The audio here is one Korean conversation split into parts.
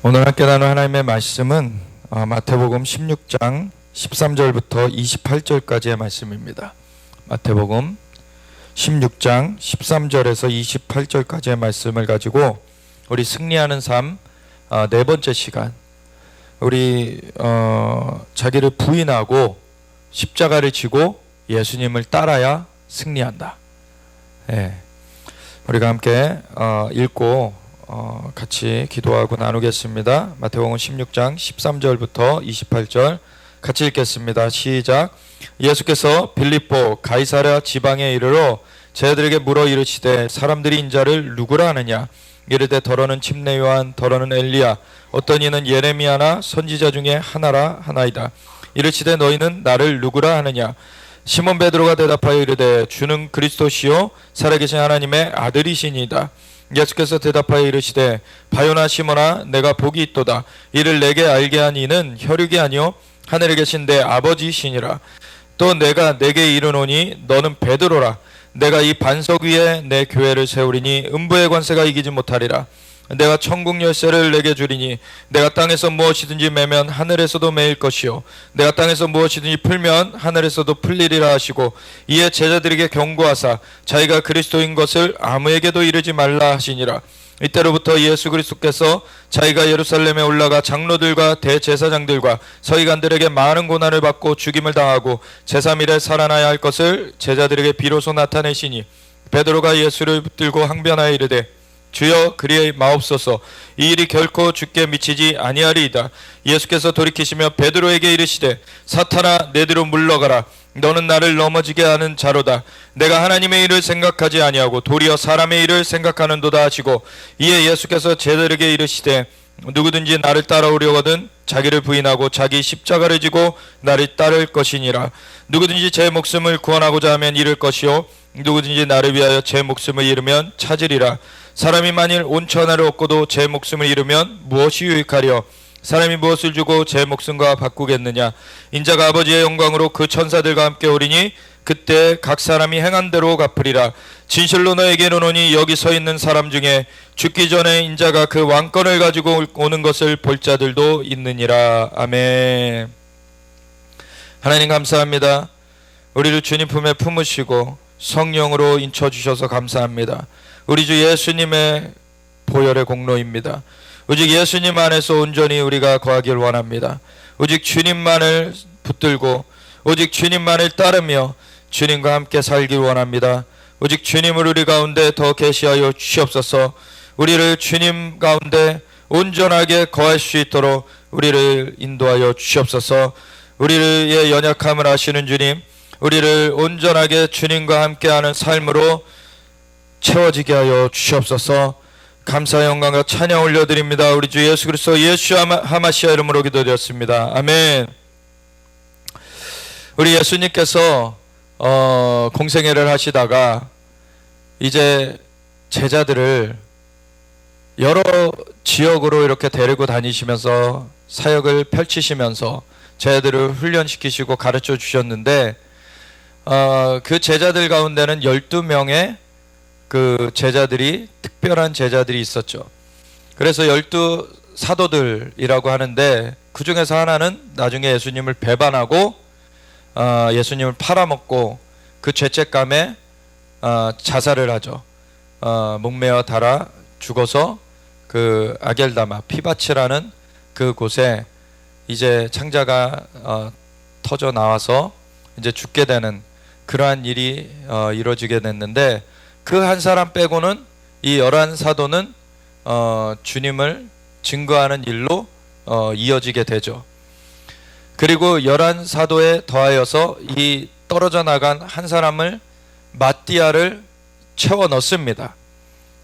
오늘 함께 나눌 하나님의 말씀은 마태복음 16장 13절부터 28절까지의 말씀입니다. 마태복음 16장 13절에서 28절까지의 말씀을 가지고 우리 승리하는 삶 네 번째 시간, 우리 자기를 부인하고 십자가를 지고 예수님을 따라야 승리한다. 우리가 함께 읽고 같이 기도하고 나누겠습니다. 마태복음 16장 13절부터 28절 같이 읽겠습니다. 시작. 예수께서 빌립보 가이사랴 지방에 이르러 제자들에게 물어 이르시되 사람들이 인자를 누구라 하느냐? 이르되 더러는 침례 요한, 더러는 엘리야, 어떤 이는 예레미야나 선지자 중에 하나라 하나이다. 이르시되 너희는 나를 누구라 하느냐? 시몬 베드로가 대답하여 이르되 주는 그리스도시요 살아계신 하나님의 아들이시니이다. 예수께서 대답하여 이르시되 바요나 시몬아, 내가 복이 있도다. 이를 내게 알게 한 이는 혈육이 아니요 하늘에 계신 내 아버지시니라. 또 내가 내게 이르노니 너는 베드로라. 내가 이 반석 위에 내 교회를 세우리니 음부의 관세가 이기지 못하리라. 내가 천국 열쇠를 내게 주리니 내가 땅에서 무엇이든지 매면 하늘에서도 매일 것이요 내가 땅에서 무엇이든지 풀면 하늘에서도 풀리리라 하시고, 이에 제자들에게 경고하사 자기가 그리스도인 것을 아무에게도 이르지 말라 하시니라. 이때로부터 예수 그리스도께서 자기가 예루살렘에 올라가 장로들과 대제사장들과 서기관들에게 많은 고난을 받고 죽임을 당하고 제3일에 살아나야 할 것을 제자들에게 비로소 나타내시니, 베드로가 예수를 붙들고 항변하여 이르되 주여 그리 마옵소서, 이 일이 결코 주께 미치지 아니하리이다. 예수께서 돌이키시며 베드로에게 이르시되 사탄아, 내 뒤로 물러가라. 너는 나를 넘어지게 하는 자로다. 내가 하나님의 일을 생각하지 아니하고 도리어 사람의 일을 생각하는도다 하시고, 이에 예수께서 제자들에게 이르시되 누구든지 나를 따라오려거든 자기를 부인하고 자기 십자가를 지고 나를 따를 것이니라. 누구든지 제 목숨을 구원하고자 하면 잃을 것이요 누구든지 나를 위하여 제 목숨을 잃으면 찾으리라. 사람이 만일 온 천하를 얻고도 제 목숨을 잃으면 무엇이 유익하려? 사람이 무엇을 주고 제 목숨과 바꾸겠느냐? 인자가 아버지의 영광으로 그 천사들과 함께 오리니 그때 각 사람이 행한 대로 갚으리라. 진실로 너에게 이르노니 여기 서 있는 사람 중에 죽기 전에 인자가 그 왕권을 가지고 오는 것을 볼 자들도 있느니라. 아멘. 하나님 감사합니다. 우리를 주님 품에 품으시고 성령으로 인쳐주셔서 감사합니다. 우리 주 예수님의 보혈의 공로입니다. 오직 예수님 안에서 온전히 우리가 거하길 원합니다. 오직 주님만을 붙들고 오직 주님만을 따르며 주님과 함께 살길 원합니다. 오직 주님을 우리 가운데 더 계시하여 주시옵소서. 우리를 주님 가운데 온전하게 거할 수 있도록 우리를 인도하여 주시옵소서. 우리의 연약함을 아시는 주님, 우리를 온전하게 주님과 함께하는 삶으로 채워지게 하여 주시옵소서. 감사 영광과 찬양 올려드립니다. 우리 주 예수 그리스도 예수와 하마시아 이름으로 기도드렸습니다. 아멘. 우리 예수님께서 공생애를 하시다가 이제 제자들을 여러 지역으로 이렇게 데리고 다니시면서 사역을 펼치시면서 제자들을 훈련시키시고 가르쳐 주셨는데, 그 제자들 가운데는 12명의 그 제자들이, 특별한 제자들이 있었죠. 그래서 12사도들이라고 하는데, 그 중에서 하나는 나중에 예수님을 배반하고 예수님을 팔아먹고 그 죄책감에 자살을 하죠. 목매어 달아 죽어서 그 아겔다마, 피바치라는 그 곳에 이제 창자가 터져 나와서 이제 죽게 되는 그러한 일이 이루어지게 됐는데, 그 한 사람 빼고는 이 11사도는 주님을 증거하는 일로 이어지게 되죠. 그리고 11사도에 더하여서 이 떨어져 나간 한 사람을, 마띠아를 채워 넣습니다.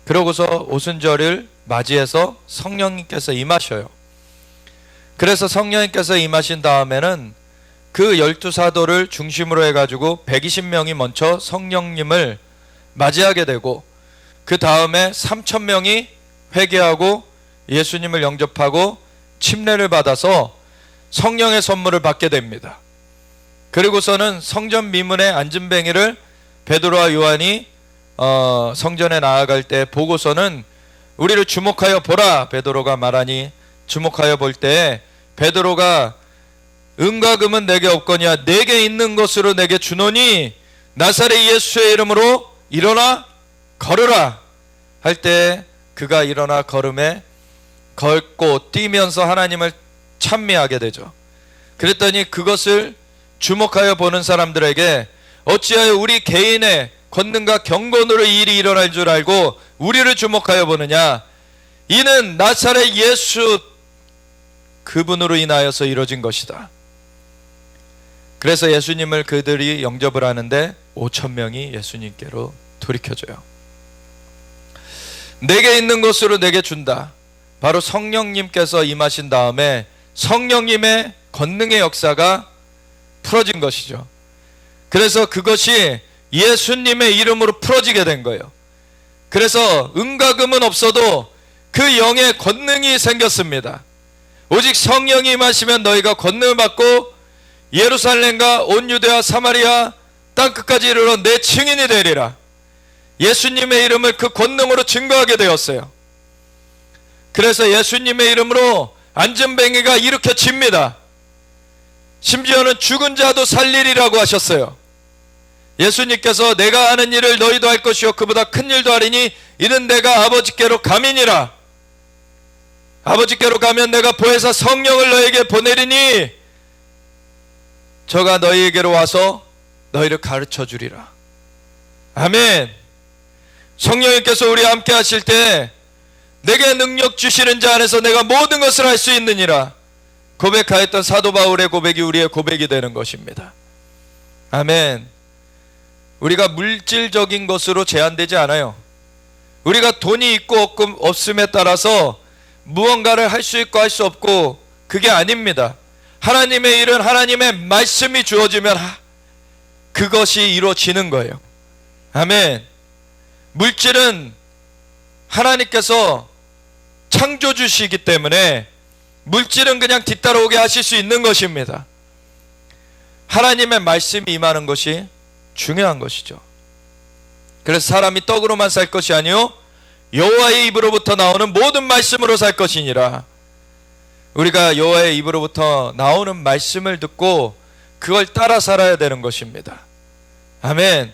그러고서 오순절을 맞이해서 성령님께서 임하셔요. 그래서 성령님께서 임하신 다음에는 그 12사도를 중심으로 해가지고 120명이 먼저 성령님을 맞이하게 되고, 그 다음에 3,000명이 회개하고 예수님을 영접하고 침례를 받아서 성령의 선물을 받게 됩니다. 그리고서는 성전 미문의 안진뱅이를 베드로와 요한이 성전에 나아갈 때 보고서는 우리를 주목하여 보라, 베드로가 말하니 주목하여 볼 때 베드로가 은과 금은 내게 없거니와 내게 있는 것으로 내게 주노니 나사렛 예수의 이름으로 일어나 걸으라 할 때 그가 일어나 걷고 뛰면서 하나님을 찬미하게 되죠. 그랬더니 그것을 주목하여 보는 사람들에게 어찌하여 우리 개인의 권능과 경건으로 이 일이 일어날 줄 알고 우리를 주목하여 보느냐. 이는 나사렛 예수 그분으로 인하여서 이루어진 것이다. 그래서 예수님을 그들이 영접을 하는데 5,000명이 예수님께로 돌이켜져요. 내게 있는 것으로 내게 준다. 바로 성령님께서 임하신 다음에 성령님의 권능의 역사가 풀어진 것이죠. 그래서 그것이 예수님의 이름으로 풀어지게 된 거예요. 그래서 은과 금은 없어도 그 영의 권능이 생겼습니다. 오직 성령이 임하시면 너희가 권능을 받고 예루살렘과 온 유대와 사마리아 땅끝까지 이르러 내 증인이 되리라. 예수님의 이름을 그 권능으로 증거하게 되었어요. 그래서 예수님의 이름으로 안전뱅이가 일으켜집니다. 심지어는 죽은 자도 살리리라고 하셨어요. 예수님께서 내가 하는 일을 너희도 할 것이요 그보다 큰 일도 하리니 이는 내가 아버지께로 감이니라. 아버지께로 가면 내가 보혜사 성령을 너희에게 보내리니 저가 너희에게로 와서 너희를 가르쳐 주리라. 아멘. 성령님께서 우리와 함께 하실 때 내게 능력 주시는 자 안에서 내가 모든 것을 할 수 있느니라 고백하였던 사도 바울의 고백이 우리의 고백이 되는 것입니다. 아멘. 우리가 물질적인 것으로 제한되지 않아요. 우리가 돈이 있고 없음에 따라서 무언가를 할 수 있고 할 수 없고 그게 아닙니다. 하나님의 일은 하나님의 말씀이 주어지면 그것이 이루어지는 거예요. 아멘. 물질은 하나님께서 창조주시기 때문에 물질은 그냥 뒤따라오게 하실 수 있는 것입니다. 하나님의 말씀이 임하는 것이 중요한 것이죠. 그래서 사람이 떡으로만 살 것이 아니요 여호와의 입으로부터 나오는 모든 말씀으로 살 것이니라. 우리가 여호와의 입으로부터 나오는 말씀을 듣고 그걸 따라 살아야 되는 것입니다. 아멘.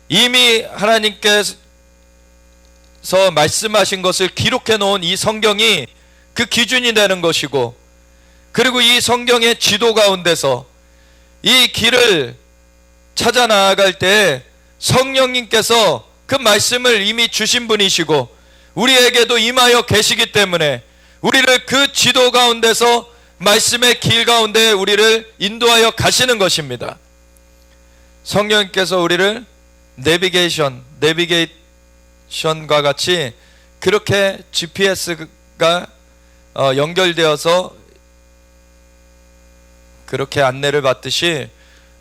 이미 하나님께서 말씀하신 것을 기록해 놓은 이 성경이 그 기준이 되는 것이고, 그리고 이 성경의 지도 가운데서 이 길을 찾아 나아갈 때 성령님께서 그 말씀을 이미 주신 분이시고 우리에게도 임하여 계시기 때문에 우리를 그 지도 가운데서 말씀의 길 가운데 우리를 인도하여 가시는 것입니다. 성령님께서 우리를 내비게이션과 같이 그렇게 GPS가 연결되어서 그렇게 안내를 받듯이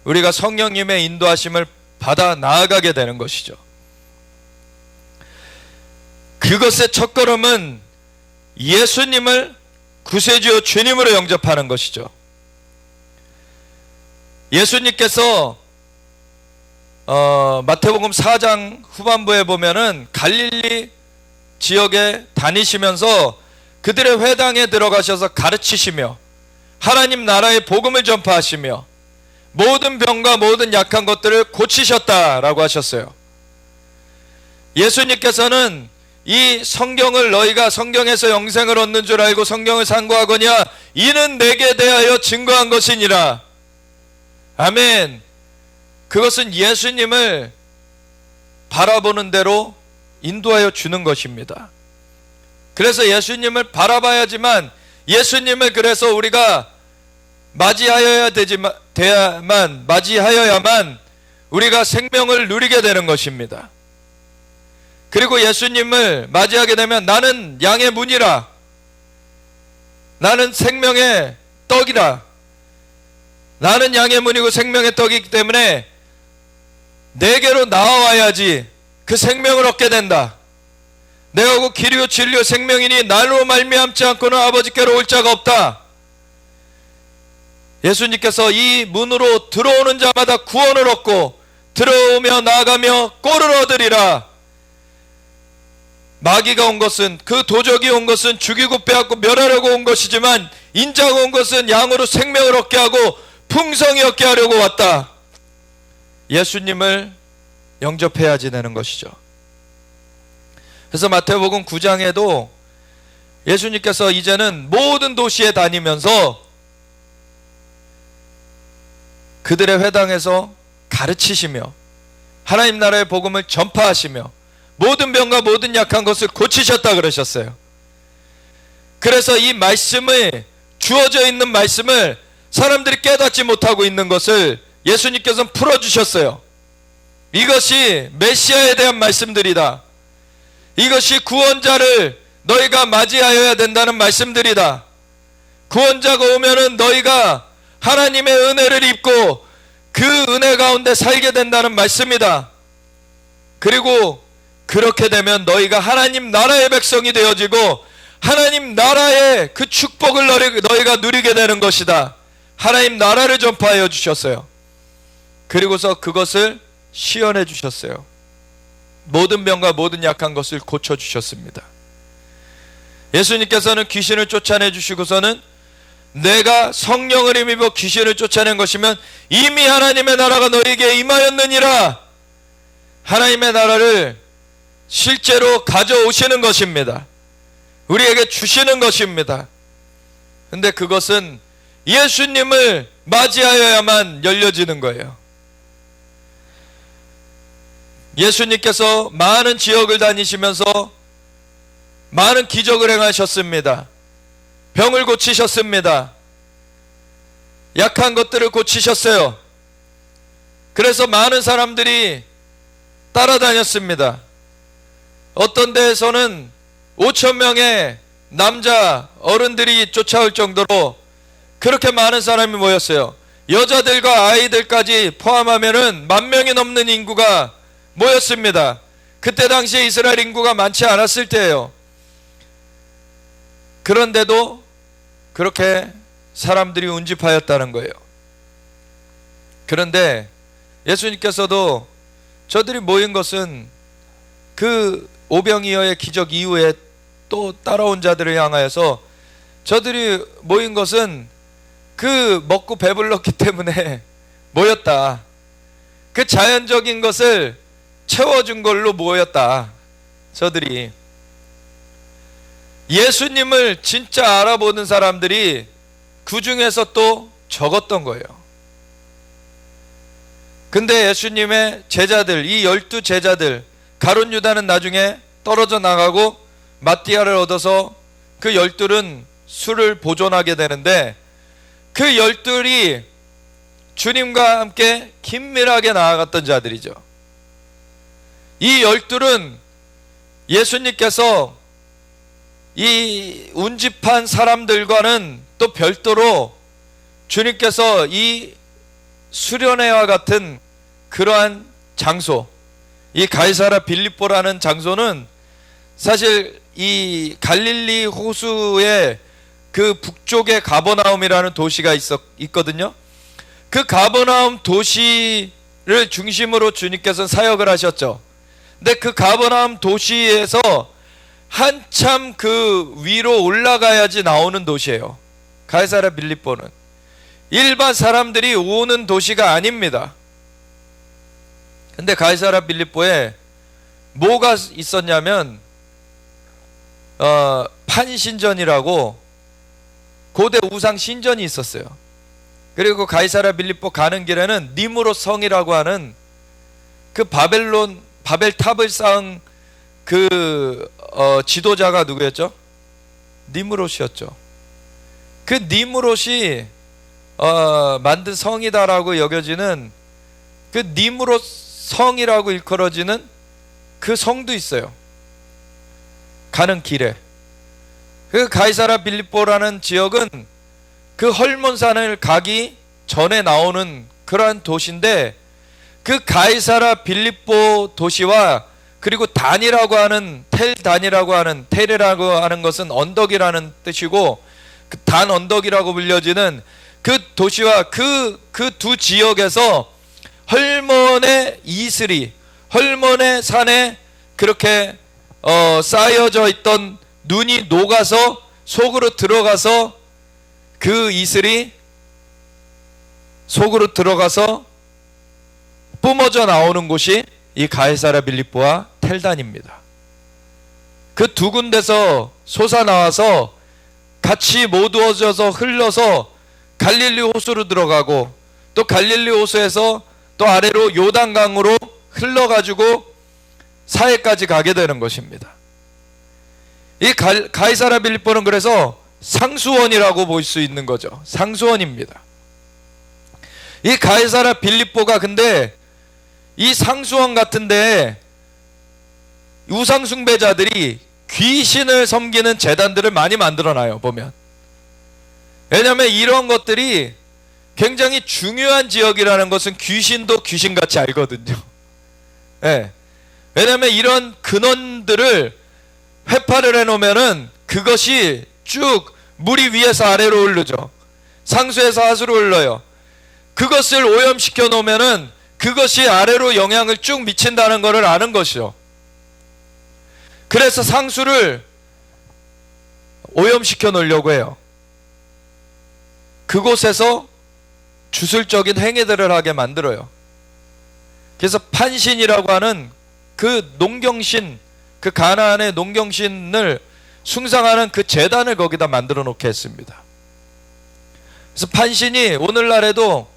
우리가 성령님의 인도하심을 받아 나아가게 되는 것이죠. 그것의 첫걸음은 예수님을 구세주요 주님으로 영접하는 것이죠. 예수님께서 마태복음 4장 후반부에 보면은 갈릴리 지역에 다니시면서 그들의 회당에 들어가셔서 가르치시며 하나님 나라의 복음을 전파하시며 모든 병과 모든 약한 것들을 고치셨다라고 하셨어요. 예수님께서는 이 성경을 너희가 성경에서 영생을 얻는 줄 알고 성경을 상고하거냐 이는 내게 대하여 증거한 것이니라. 아멘. 그것은 예수님을 바라보는 대로 인도하여 주는 것입니다. 그래서 예수님을 바라봐야지만, 예수님을 그래서 우리가 맞이하여야만 우리가 생명을 누리게 되는 것입니다. 그리고 예수님을 맞이하게 되면 나는 양의 문이라, 나는 생명의 떡이라, 나는 양의 문이고 생명의 떡이기 때문에 내게로 나와야지 그 생명을 얻게 된다. 내가 곧 길이요 진리요 생명이니 날로 말미암지 않고는 아버지께로 올 자가 없다. 예수님께서 이 문으로 들어오는 자마다 구원을 얻고 들어오며 나아가며 꼴을 얻으리라. 마귀가 온 것은, 그 도적이 온 것은 죽이고 빼앗고 멸하려고 온 것이지만 인자가 온 것은 양으로 생명을 얻게 하고 풍성히 얻게 하려고 왔다. 예수님을 영접해야 지내는 것이죠. 그래서 마태복음 9장에도 예수님께서 이제는 모든 도시에 다니면서 그들의 회당에서 가르치시며 하나님 나라의 복음을 전파하시며 모든 병과 모든 약한 것을 고치셨다 그러셨어요. 그래서 이 말씀을, 주어져 있는 말씀을 사람들이 깨닫지 못하고 있는 것을 예수님께서는 풀어주셨어요. 이것이 메시아에 대한 말씀들이다. 이것이 구원자를 너희가 맞이하여야 된다는 말씀들이다. 구원자가 오면은 너희가 하나님의 은혜를 입고 그 은혜 가운데 살게 된다는 말씀이다. 그리고 그렇게 되면 너희가 하나님 나라의 백성이 되어지고 하나님 나라의 그 축복을 너희가 누리게 되는 것이다. 하나님 나라를 전파하여 주셨어요. 그리고서 그것을 시연해 주셨어요. 모든 병과 모든 약한 것을 고쳐주셨습니다. 예수님께서는 귀신을 쫓아내 주시고서는 내가 성령을 힘입어 귀신을 쫓아낸 것이면 이미 하나님의 나라가 너희에게 임하였느니라. 하나님의 나라를 실제로 가져오시는 것입니다. 우리에게 주시는 것입니다. 근데 그것은 예수님을 맞이하여야만 열려지는 거예요. 예수님께서 많은 지역을 다니시면서 많은 기적을 행하셨습니다. 병을 고치셨습니다. 약한 것들을 고치셨어요. 그래서 많은 사람들이 따라다녔습니다. 어떤 데에서는 5,000명의 남자 어른들이 쫓아올 정도로 그렇게 많은 사람이 모였어요. 여자들과 아이들까지 포함하면은 10,000명이 넘는 인구가 모였습니다. 그때 당시에 이스라엘 인구가 많지 않았을 때예요. 그런데도 그렇게 사람들이 운집하였다는 거예요. 그런데 예수님께서도 저들이 모인 것은 그 오병이어의 기적 이후에 또 따라온 자들을 향하여서 저들이 모인 것은 그 먹고 배불렀기 때문에 모였다. 그 자연적인 것을 채워준 걸로 모였다. 저들이 예수님을 진짜 알아보는 사람들이 그 중에서 또 적었던 거예요. 근데 예수님의 제자들, 이 12 제자들, 가룟 유다는 나중에 떨어져 나가고 마띠아를 얻어서 그 12은 술을 보존하게 되는데 그 12이 주님과 함께 긴밀하게 나아갔던 자들이죠. 이 12은 예수님께서 이 운집한 사람들과는 또 별도로 주님께서 이 수련회와 같은 그러한 장소, 이 가이사라 빌립보라는 장소는 사실 이 갈릴리 호수의 그 북쪽에 가버나움이라는 도시가 있거든요. 그 가버나움 도시를 중심으로 주님께서는 사역을 하셨죠. 근데 그 가버나움 도시에서 한참 그 위로 올라가야지 나오는 도시예요. 가이사라 빌립보는 일반 사람들이 오는 도시가 아닙니다. 근데 가이사라 빌립보에 뭐가 있었냐면 판신전이라고 고대 우상 신전이 있었어요. 그리고 가이사라 빌립보 가는 길에는 니무롯 성이라고 하는 그 바벨탑을 쌓은 그 지도자가 누구였죠? 니무롯이었죠. 그 니무롯이 만든 성이다라고 여겨지는 그 니무롯 성이라고 일컬어지는 그 성도 있어요. 가는 길에. 그 가이사라 빌립보라는 지역은 그 헐몬산을 가기 전에 나오는 그러한 도시인데 그 가이사라 빌립보 도시와 그리고 단이라고 하는 텔단이라고 하는 텔이라고 하는 것은 언덕이라는 뜻이고 그 단 언덕이라고 불려지는 그 도시와 그 두 지역에서 헐몬의 이슬이 헐몬의 산에 그렇게 쌓여져 있던 눈이 녹아서 속으로 들어가서 그 이슬이 속으로 들어가서 뿜어져 나오는 곳이 이 가이사랴 빌립보와 텔단입니다. 그 두 군데서 솟아나와서 같이 모두어져서 흘러서 갈릴리 호수로 들어가고, 또 갈릴리 호수에서 또 아래로 요단강으로 흘러가지고 사해까지 가게 되는 것입니다. 이 가이사랴 빌립보는 그래서 상수원이라고 볼 수 있는 거죠. 상수원입니다. 이 가이사랴 빌립보가 근데 이 상수원 같은데 우상숭배자들이 귀신을 섬기는 제단들을 많이 만들어놔요, 보면. 왜냐하면 이런 것들이 굉장히 중요한 지역이라는 것은 귀신도 귀신같이 알거든요. 네. 왜냐하면 이런 근원들을 회파를 해놓으면은 그것이 쭉 물이 위에서 아래로 흐르죠. 상수에서 하수로 흘러요. 그것을 오염시켜 놓으면은 그것이 아래로 영향을 쭉 미친다는 것을 아는 것이죠. 그래서 상수를 오염시켜 놓으려고 해요. 그곳에서 주술적인 행위들을 하게 만들어요. 그래서 판신이라고 하는 그 농경신, 그 가나안의 농경신을 숭상하는 그 제단을 거기다 만들어 놓게 했습니다. 그래서 판신이 오늘날에도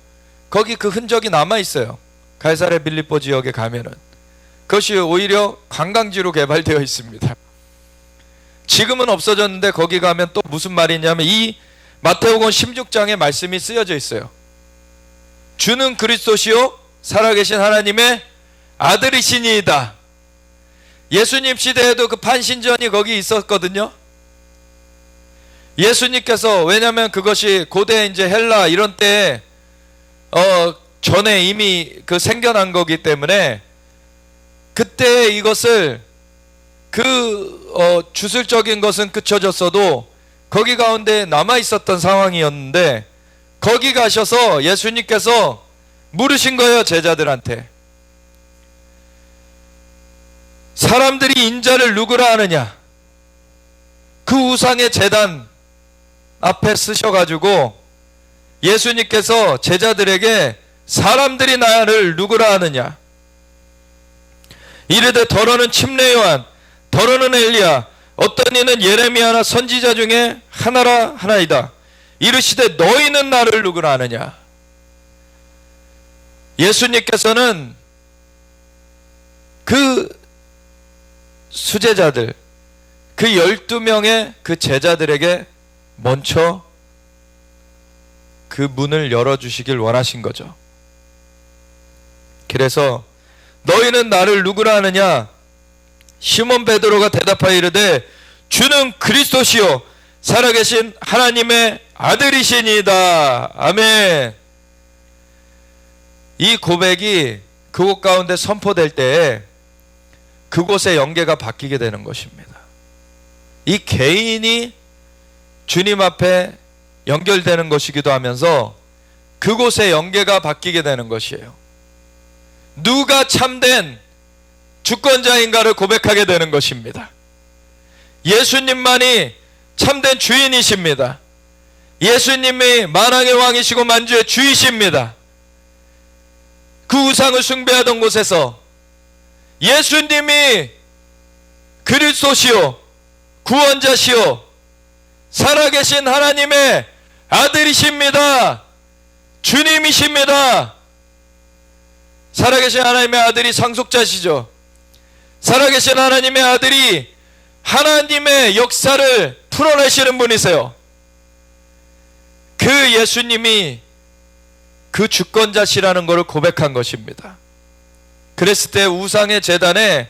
거기 그 흔적이 남아 있어요. 가이사랴 빌립보 지역에 가면은 그것이 오히려 관광지로 개발되어 있습니다. 지금은 없어졌는데 거기 가면 또 무슨 말이냐면 이 마태복음 16장에 말씀이 쓰여져 있어요. 주는 그리스도시요 살아계신 하나님의 아들이시니이다. 예수님 시대에도 그 판신전이 거기 있었거든요. 예수님께서, 왜냐하면 그것이 고대 이제 헬라 이런 때 전에 이미 그 생겨난 거기 때문에 그때 이것을 주술적인 것은 그쳐졌어도 거기 가운데 남아 있었던 상황이었는데, 거기 가셔서 예수님께서 물으신 거예요, 제자들한테. 사람들이 인자를 누구라 하느냐? 그 우상의 제단 앞에 쓰셔가지고 예수님께서 제자들에게 사람들이 나를 누구라 하느냐? 이르되 더러는 침례 요한, 더러는 엘리야, 어떤 이는 예레미야나 선지자 중에 하나라 하나이다. 이르시되 너희는 나를 누구라 하느냐? 예수님께서는 그 수제자들, 그 12명의 그 제자들에게 먼저 그 문을 열어주시길 원하신 거죠. 그래서 너희는 나를 누구라 하느냐? 시몬 베드로가 대답하여 이르되 주는 그리스도시요 살아계신 하나님의 아들이시니이다. 아멘. 이 고백이 그곳 가운데 선포될 때에 그곳의 연계가 바뀌게 되는 것입니다. 이 개인이 주님 앞에 연결되는 것이기도 하면서 그곳의 연계가 바뀌게 되는 것이에요. 누가 참된 주권자인가를 고백하게 되는 것입니다. 예수님만이 참된 주인이십니다. 예수님이 만왕의 왕이시고 만주의 주이십니다. 그 우상을 숭배하던 곳에서 예수님이 그리스도시요 구원자시요 살아계신 하나님의 아들이십니다. 주님이십니다. 살아계신 하나님의 아들이 상속자시죠. 살아계신 하나님의 아들이 하나님의 역사를 풀어내시는 분이세요. 그 예수님이 그 주권자시라는 것을 고백한 것입니다. 그랬을 때 우상의 제단에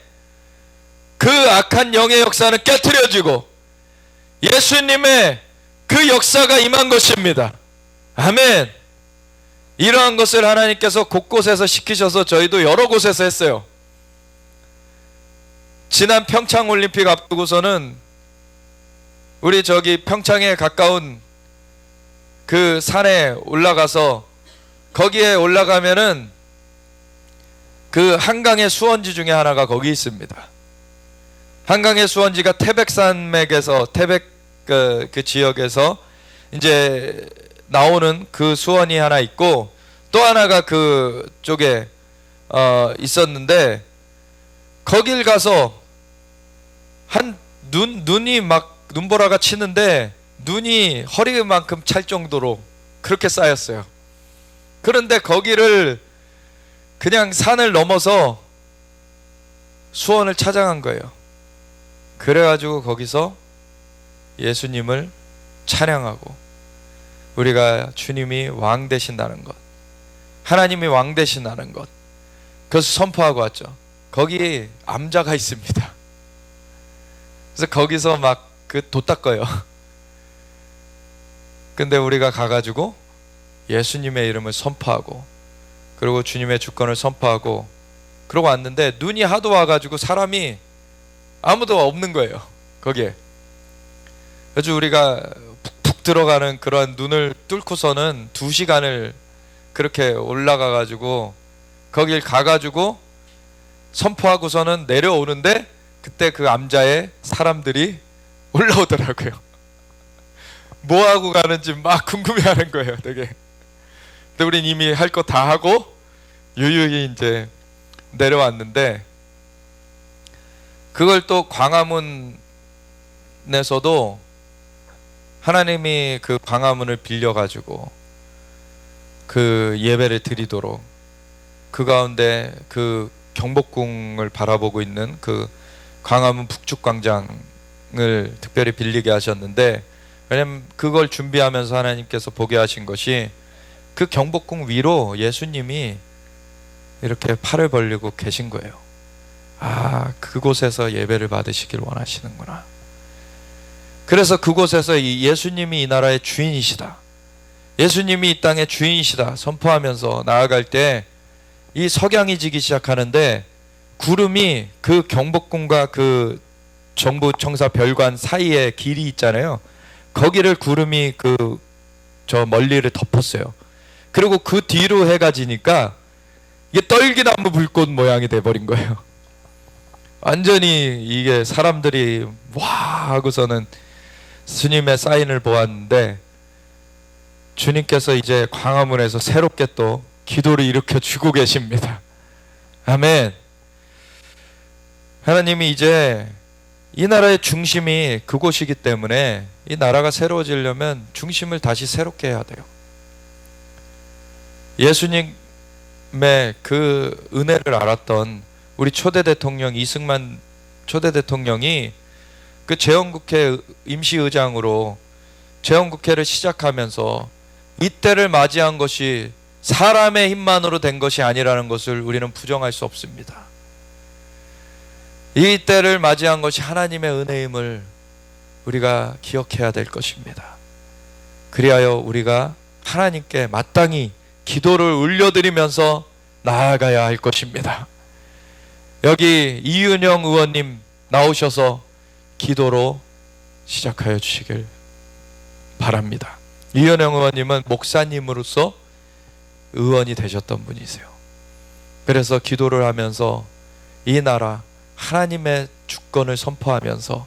그 악한 영의 역사는 깨트려지고 예수님의 그 역사가 임한 것입니다. 아멘. 이러한 것을 하나님께서 곳곳에서 시키셔서 저희도 여러 곳에서 했어요. 지난 평창올림픽 앞두고서는 우리 저기 평창에 가까운 그 산에 올라가서 거기에 올라가면은 그 한강의 수원지 중에 하나가 거기 있습니다. 한강의 수원지가 태백산맥에서 태백 그 지역에서 이제 나오는 그 수원이 하나 있고, 또 하나가 그 쪽에 있었는데, 거길 가서 눈이 막 눈보라가 치는데 눈이 허리만큼 찰 정도로 그렇게 쌓였어요. 그런데 거기를 그냥 산을 넘어서 수원을 찾아간 거예요. 그래가지고 거기서 예수님을 찬양하고, 우리가 주님이 왕 되신다는 것, 하나님이 왕 되신다는 것, 그래서 선포하고 왔죠. 거기 암자가 있습니다. 그래서 거기서 막 그 돛 닦아요. 근데 우리가 가가지고 예수님의 이름을 선포하고, 그리고 주님의 주권을 선포하고, 그러고 왔는데 눈이 하도 와가지고 사람이 아무도 없는 거예요, 거기에. 그래서 우리가 푹푹 들어가는 그런 눈을 뚫고서는 2시간을 그렇게 올라가가지고 거길 가가지고 선포하고서는 내려오는데, 그때 그 암자에 사람들이 올라오더라고요. 뭐하고 가는지 막 궁금해하는 거예요, 되게. 근데 우린 이미 할 거 다 하고 유유히 이제 내려왔는데, 그걸 또 광화문에서도 하나님이 그 광화문을 빌려가지고 그 예배를 드리도록, 그 가운데 그 경복궁을 바라보고 있는 그 광화문 북측광장을 특별히 빌리게 하셨는데, 왜냐면 그걸 준비하면서 하나님께서 보게 하신 것이, 그 경복궁 위로 예수님이 이렇게 팔을 벌리고 계신 거예요. 아, 그곳에서 예배를 받으시길 원하시는구나. 그래서 그곳에서 이 예수님이 이 나라의 주인이시다, 예수님이 이 땅의 주인이시다 선포하면서 나아갈 때 이 석양이 지기 시작하는데, 구름이 그 경복궁과 그 정부 청사 별관 사이에 길이 있잖아요. 거기를 구름이 그 저 멀리를 덮었어요. 그리고 그 뒤로 해가 지니까 이게 떨기나무 불꽃 모양이 돼버린 거예요. 완전히 이게 사람들이 와 하고서는 스님의 사인을 보았는데, 주님께서 이제 광화문에서 새롭게 또 기도를 일으켜 주고 계십니다. 아멘. 하나님이 이제 이 나라의 중심이 그곳이기 때문에 이 나라가 새로워지려면 중심을 다시 새롭게 해야 돼요. 예수님의 그 은혜를 알았던 우리 초대 대통령 이승만 초대 대통령이 그 재헌국회 임시의장으로 재헌국회를 시작하면서 이때를 맞이한 것이 사람의 힘만으로 된 것이 아니라는 것을 우리는 부정할 수 없습니다. 이 때를 맞이한 것이 하나님의 은혜임을 우리가 기억해야 될 것입니다. 그리하여 우리가 하나님께 마땅히 기도를 올려드리면서 나아가야 할 것입니다. 여기 이은영 의원님 나오셔서 기도로 시작하여 주시길 바랍니다. 이은영 의원님은 목사님으로서 의원이 되셨던 분이세요. 그래서 기도를 하면서 이 나라 하나님의 주권을 선포하면서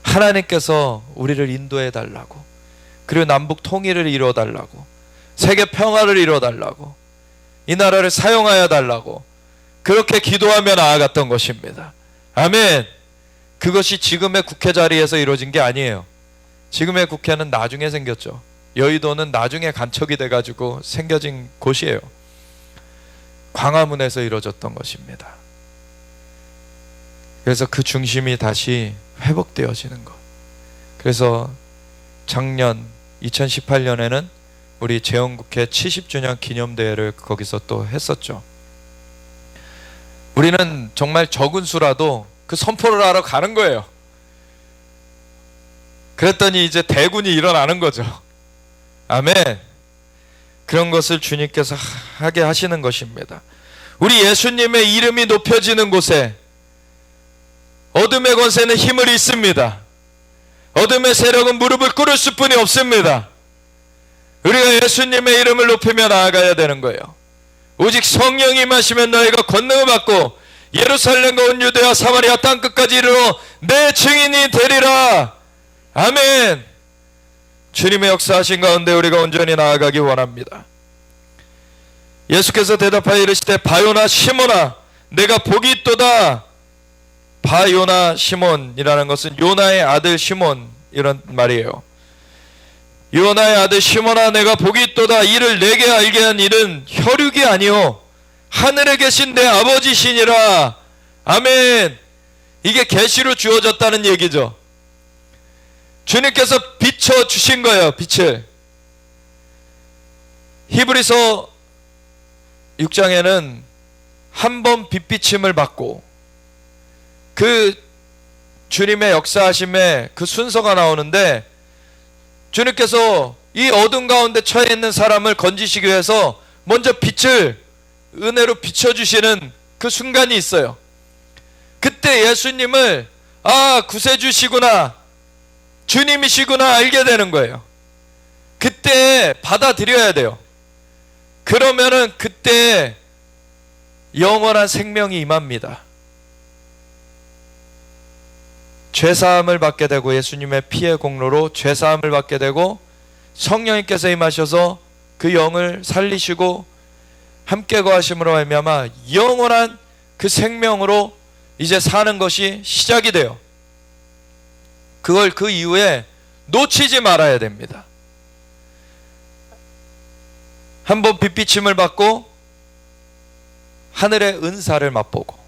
하나님께서 우리를 인도해 달라고, 그리고 남북 통일을 이루어 달라고, 세계 평화를 이루어 달라고, 이 나라를 사용하여 달라고 그렇게 기도하며 나아갔던 것입니다. 아멘. 그것이 지금의 국회 자리에서 이루어진 게 아니에요. 지금의 국회는 나중에 생겼죠. 여의도는 나중에 간척이 돼가지고 생겨진 곳이에요. 광화문에서 이루어졌던 것입니다. 그래서 그 중심이 다시 회복되어지는 것. 그래서 작년 2018년에는 우리 재헌국회 70주년 기념대회를 거기서 또 했었죠. 우리는 정말 적은 수라도 그 선포를 하러 가는 거예요. 그랬더니 이제 대군이 일어나는 거죠. 아멘. 그런 것을 주님께서 하게 하시는 것입니다. 우리 예수님의 이름이 높여지는 곳에 어둠의 권세는 힘을 잃습니다. 어둠의 세력은 무릎을 꿇을 수뿐이 없습니다. 우리가 예수님의 이름을 높이며 나아가야 되는 거예요. 오직 성령이 임하시면 너희가 권능을 받고 예루살렘과 온 유대와 사마리아 땅끝까지 이르러 내 증인이 되리라. 아멘. 주님의 역사하신 가운데 우리가 온전히 나아가기 원합니다. 예수께서 대답하여 이르시되 바요나 시몬아 내가 복이 있도다. 바요나 시몬이라는 것은 요나의 아들 시몬 이런 말이에요. 요나의 아들 시몬아 내가 복이 있도다. 이를 내게 알게 한 일은 혈육이 아니요 하늘에 계신 내 아버지시니라. 아멘. 이게 계시로 주어졌다는 얘기죠. 주님께서 비춰주신 거예요. 빛을. 히브리서 6장에는 한 번 빛비침을 받고 그 주님의 역사하심의 그 순서가 나오는데, 주님께서 이 어둠 가운데 처해 있는 사람을 건지시기 위해서 먼저 빛을 은혜로 비춰주시는 그 순간이 있어요. 그때 예수님을 구세주시구나, 주님이시구나 알게 되는 거예요. 그때 받아들여야 돼요. 그러면은 그때 영원한 생명이 임합니다. 죄사함을 받게 되고, 예수님의 피의 공로로 죄사함을 받게 되고, 성령님께서 임하셔서 그 영을 살리시고 함께 거하심으로 말미암아 영원한 그 생명으로 이제 사는 것이 시작이 돼요. 그걸 그 이후에 놓치지 말아야 됩니다. 한번 빛비침을 받고 하늘의 은사를 맛보고,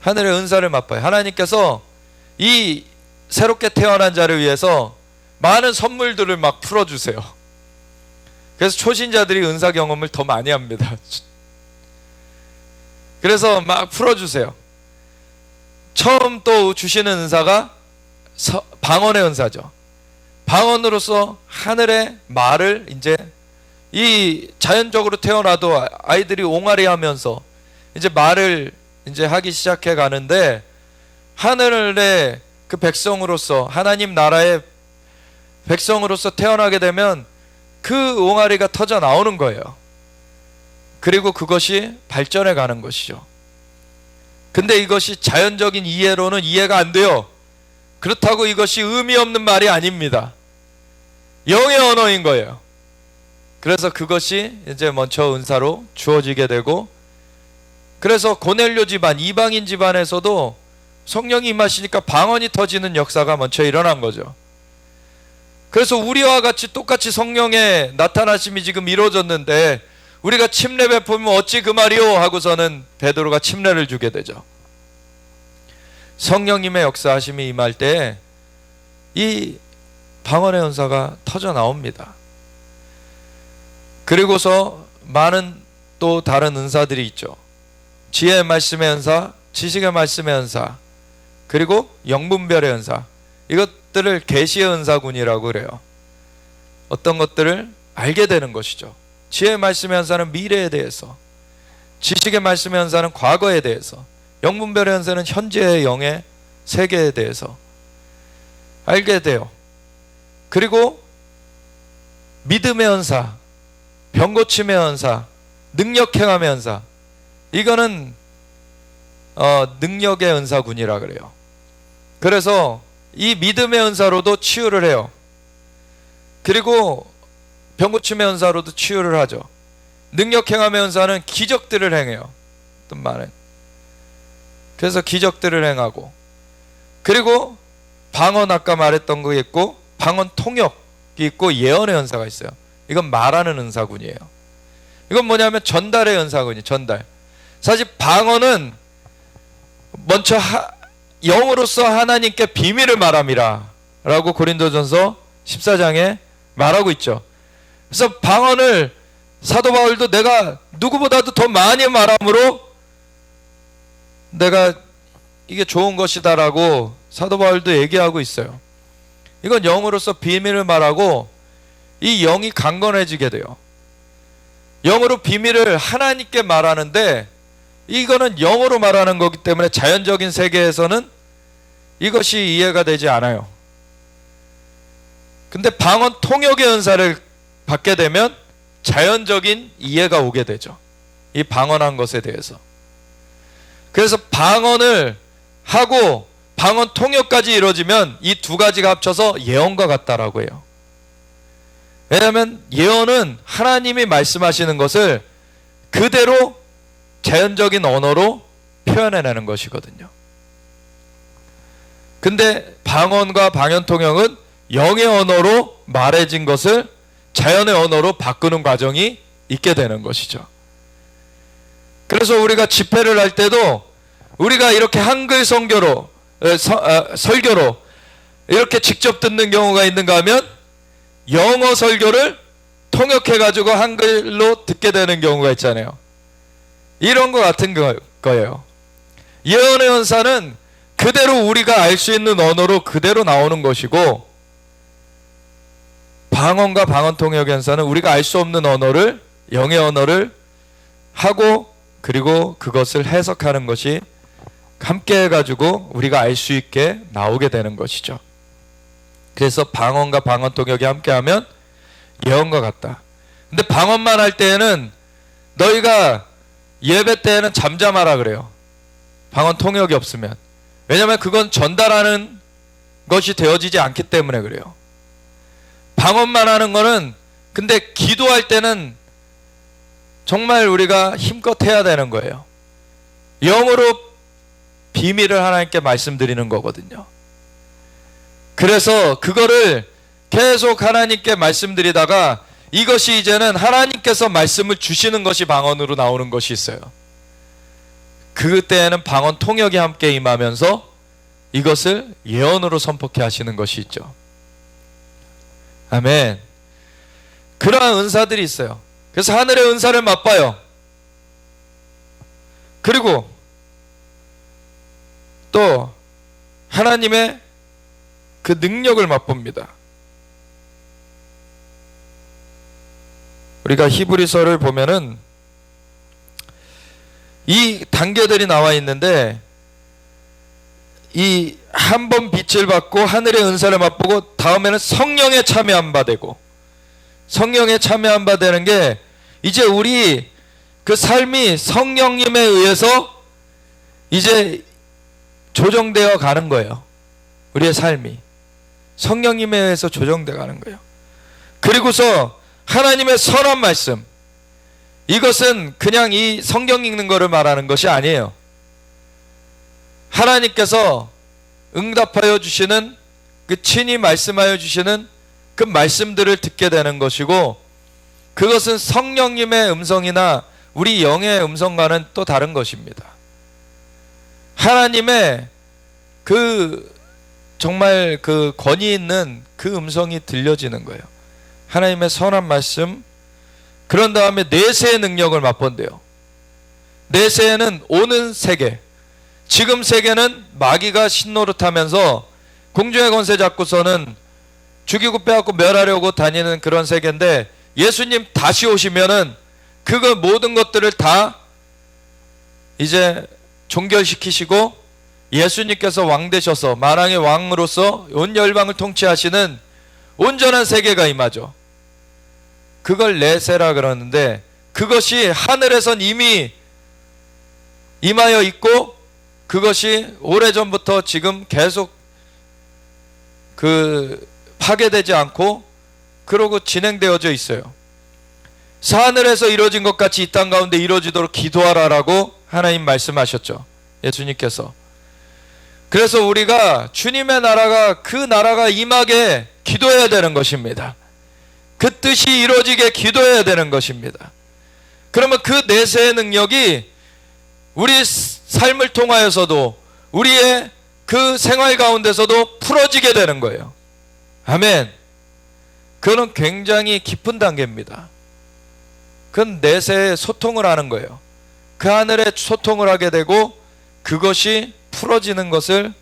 하늘의 은사를 맛봐요. 하나님께서 이 새롭게 태어난 자를 위해서 많은 선물들을 막 풀어주세요. 그래서 초신자들이 은사 경험을 더 많이 합니다. 그래서 막 풀어주세요. 처음 또 주시는 은사가 방언의 은사죠. 방언으로서 하늘의 말을 이제 이 자연적으로 태어나도 아이들이 옹알이 하면서 이제 말을 이제 하기 시작해 가는데, 하늘의 그 백성으로서, 하나님 나라의 백성으로서 태어나게 되면 그 옹알이가 터져 나오는 거예요. 그리고 그것이 발전해 가는 것이죠. 근데 이것이 자연적인 이해로는 이해가 안 돼요. 그렇다고 이것이 의미 없는 말이 아닙니다. 영의 언어인 거예요. 그래서 그것이 이제 먼저 은사로 주어지게 되고, 그래서 고넬료 집안, 이방인 집안에서도 성령이 임하시니까 방언이 터지는 역사가 먼저 일어난 거죠. 그래서 우리와 같이 똑같이 성령의 나타나심이 지금 이루어졌는데, 우리가 침례 베풀면 어찌 그 말이요 하고서는 베드로가 침례를 주게 되죠. 성령님의 역사하심이 임할 때 이 방언의 은사가 터져 나옵니다. 그리고서 많은 또 다른 은사들이 있죠. 지혜의 말씀의 은사, 지식의 말씀의 은사, 그리고 영분별의 은사, 이것들을 계시의 은사군이라고 그래요. 어떤 것들을 알게 되는 것이죠. 지혜의 말씀의 은사는 미래에 대해서, 지식의 말씀의 은사는 과거에 대해서, 영분별의 은사는 현재의 영의 세계에 대해서 알게 돼요. 그리고 믿음의 은사, 병고침의 은사, 능력행함의 은사, 이거는 능력의 은사군이라 그래요. 그래서 이 믿음의 은사로도 치유를 해요. 그리고 병고침의 은사로도 치유를 하죠. 능력행함의 은사는 기적들을 행해요. 어떤 말은. 그래서 기적들을 행하고, 그리고 방언, 아까 말했던 거 있고, 방언 통역이 있고, 예언의 은사가 있어요. 이건 말하는 은사군이에요. 이건 뭐냐면 전달의 은사군이에요. 전달. 사실 방언은 먼저 영으로서 하나님께 비밀을 말함이라 라고 고린도전서 14장에 말하고 있죠. 그래서 방언을 사도 바울도 내가 누구보다도 더 많이 말함으로 내가 이게 좋은 것이다라고 사도 바울도 얘기하고 있어요. 이건 영으로서 비밀을 말하고 이 영이 강건해지게 돼요. 영으로 비밀을 하나님께 말하는데, 이거는 영어로 말하는 거기 때문에 자연적인 세계에서는 이것이 이해가 되지 않아요. 근데 방언 통역의 은사를 받게 되면 자연적인 이해가 오게 되죠. 이 방언한 것에 대해서. 그래서 방언을 하고 방언 통역까지 이루어지면 이 두 가지가 합쳐서 예언과 같다라고 해요. 왜냐하면 예언은 하나님이 말씀하시는 것을 그대로 자연적인 언어로 표현해내는 것이거든요. 근데 방언과 방언 통역은 영의 언어로 말해진 것을 자연의 언어로 바꾸는 과정이 있게 되는 것이죠. 그래서 우리가 집회를 할 때도 우리가 이렇게 한글 설교로 이렇게 직접 듣는 경우가 있는가 하면 영어 설교를 통역해가지고 한글로 듣게 되는 경우가 있잖아요. 이런 것 같은 거예요. 예언의 연사는 그대로 우리가 알 수 있는 언어로 그대로 나오는 것이고, 방언과 방언 통역 연사는 우리가 알 수 없는 언어를, 영의 언어를 하고 그리고 그것을 해석하는 것이 함께 해가지고 우리가 알 수 있게 나오게 되는 것이죠. 그래서 방언과 방언 통역이 함께하면 예언과 같다. 근데 방언만 할 때에는 너희가 예배 때에는 잠잠하라 그래요. 방언 통역이 없으면. 왜냐하면 그건 전달하는 것이 되어지지 않기 때문에 그래요. 방언만 하는 거는, 근데 기도할 때는 정말 우리가 힘껏 해야 되는 거예요. 영으로 비밀을 하나님께 말씀드리는 거거든요. 그래서 그거를 계속 하나님께 말씀드리다가 이것이 이제는 하나님께서 말씀을 주시는 것이 방언으로 나오는 것이 있어요. 그때에는 방언 통역이 함께 임하면서 이것을 예언으로 선포케 하시는 것이 있죠. 아멘. 그러한 은사들이 있어요. 그래서 하늘의 은사를 맛봐요. 그리고 또 하나님의 그 능력을 맛봅니다. 우리가 히브리서를 보면은 이 단계들이 나와 있는데, 이 한 번 빛을 받고 하늘의 은사를 맛보고 다음에는 성령에 참여한 바 되고, 성령에 참여한 바 되는 게 이제 우리 그 삶이 성령님에 의해서 이제 조정되어 가는 거예요. 우리의 삶이 성령님에 의해서 조정되어 가는 거예요. 그리고서 하나님의 선한 말씀, 이것은 그냥 이 성경 읽는 거를 말하는 것이 아니에요. 하나님께서 응답하여 주시는, 그 친히 말씀하여 주시는 그 말씀들을 듣게 되는 것이고, 그것은 성령님의 음성이나 우리 영의 음성과는 또 다른 것입니다. 하나님의 그 정말 그 권위 있는 그 음성이 들려지는 거예요. 하나님의 선한 말씀. 그런 다음에 내세의 능력을 맛본대요. 내세에는 오는 세계, 지금 세계는 마귀가 신노릇하면서 공중의 권세 잡고서는 죽이고 빼앗고 멸하려고 다니는 그런 세계인데, 예수님 다시 오시면은 그거 모든 것들을 다 이제 종결시키시고 예수님께서 왕 되셔서 만왕의 왕으로서 온 열방을 통치하시는 온전한 세계가 임하죠. 그걸 내세라 그러는데, 그것이 하늘에선 이미 임하여 있고, 그것이 오래전부터 지금 계속 파괴되지 않고 그러고 진행되어져 있어요. 하늘에서 이루어진 것 같이 이 땅 가운데 이루어지도록 기도하라라고 하나님 말씀하셨죠, 예수님께서. 그래서 우리가 주님의 나라가, 그 나라가 임하게 기도해야 되는 것입니다. 그 뜻이 이루어지게 기도해야 되는 것입니다. 그러면 그 내세의 능력이 우리 삶을 통하여서도, 우리의 그 생활 가운데서도 풀어지게 되는 거예요. 아멘. 그거는 굉장히 깊은 단계입니다. 그건 내세에 소통을 하는 거예요. 그 하늘에 소통을 하게 되고 그것이 풀어지는 것을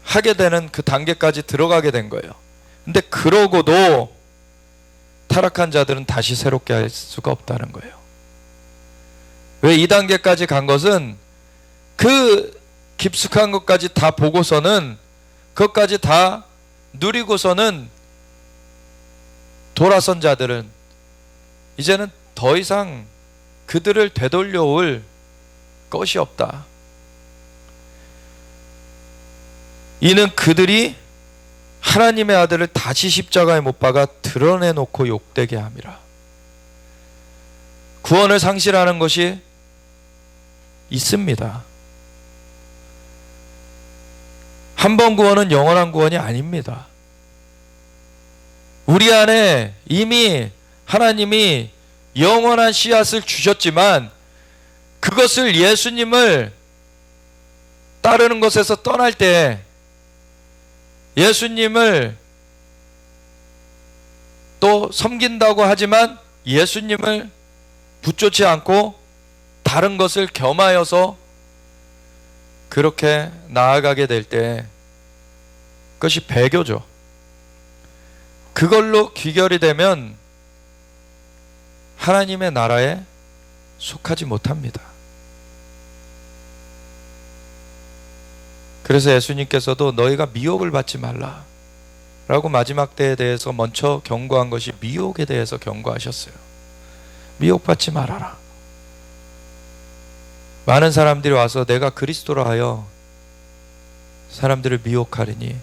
하게 되는 그 단계까지 들어가게 된 거예요. 근데 그러고도 타락한 자들은 다시 새롭게 할 수가 없다는 거예요. 왜 이 단계까지 간 것은 그 깊숙한 것까지 다 보고서는, 그것까지 다 누리고서는 돌아선 자들은 이제는 더 이상 그들을 되돌려올 것이 없다. 이는 그들이 하나님의 아들을 다시 십자가에 못 박아 드러내놓고 욕되게 함이라. 구원을 상실하는 것이 있습니다. 한 번 구원은 영원한 구원이 아닙니다. 우리 안에 이미 하나님이 영원한 씨앗을 주셨지만 그것을 예수님을 따르는 것에서 떠날 때 예수님을 또 섬긴다고 하지만 예수님을 붙잡지 않고 다른 것을 겸하여서 그렇게 나아가게 될 때 그것이 배교죠. 그걸로 귀결이 되면 하나님의 나라에 속하지 못합니다. 그래서 예수님께서도 너희가 미혹을 받지 말라 라고 마지막 때에 대해서 먼저 경고한 것이 미혹에 대해서 경고하셨어요. 미혹받지 말아라. 많은 사람들이 와서 내가 그리스도라 하여 사람들을 미혹하리니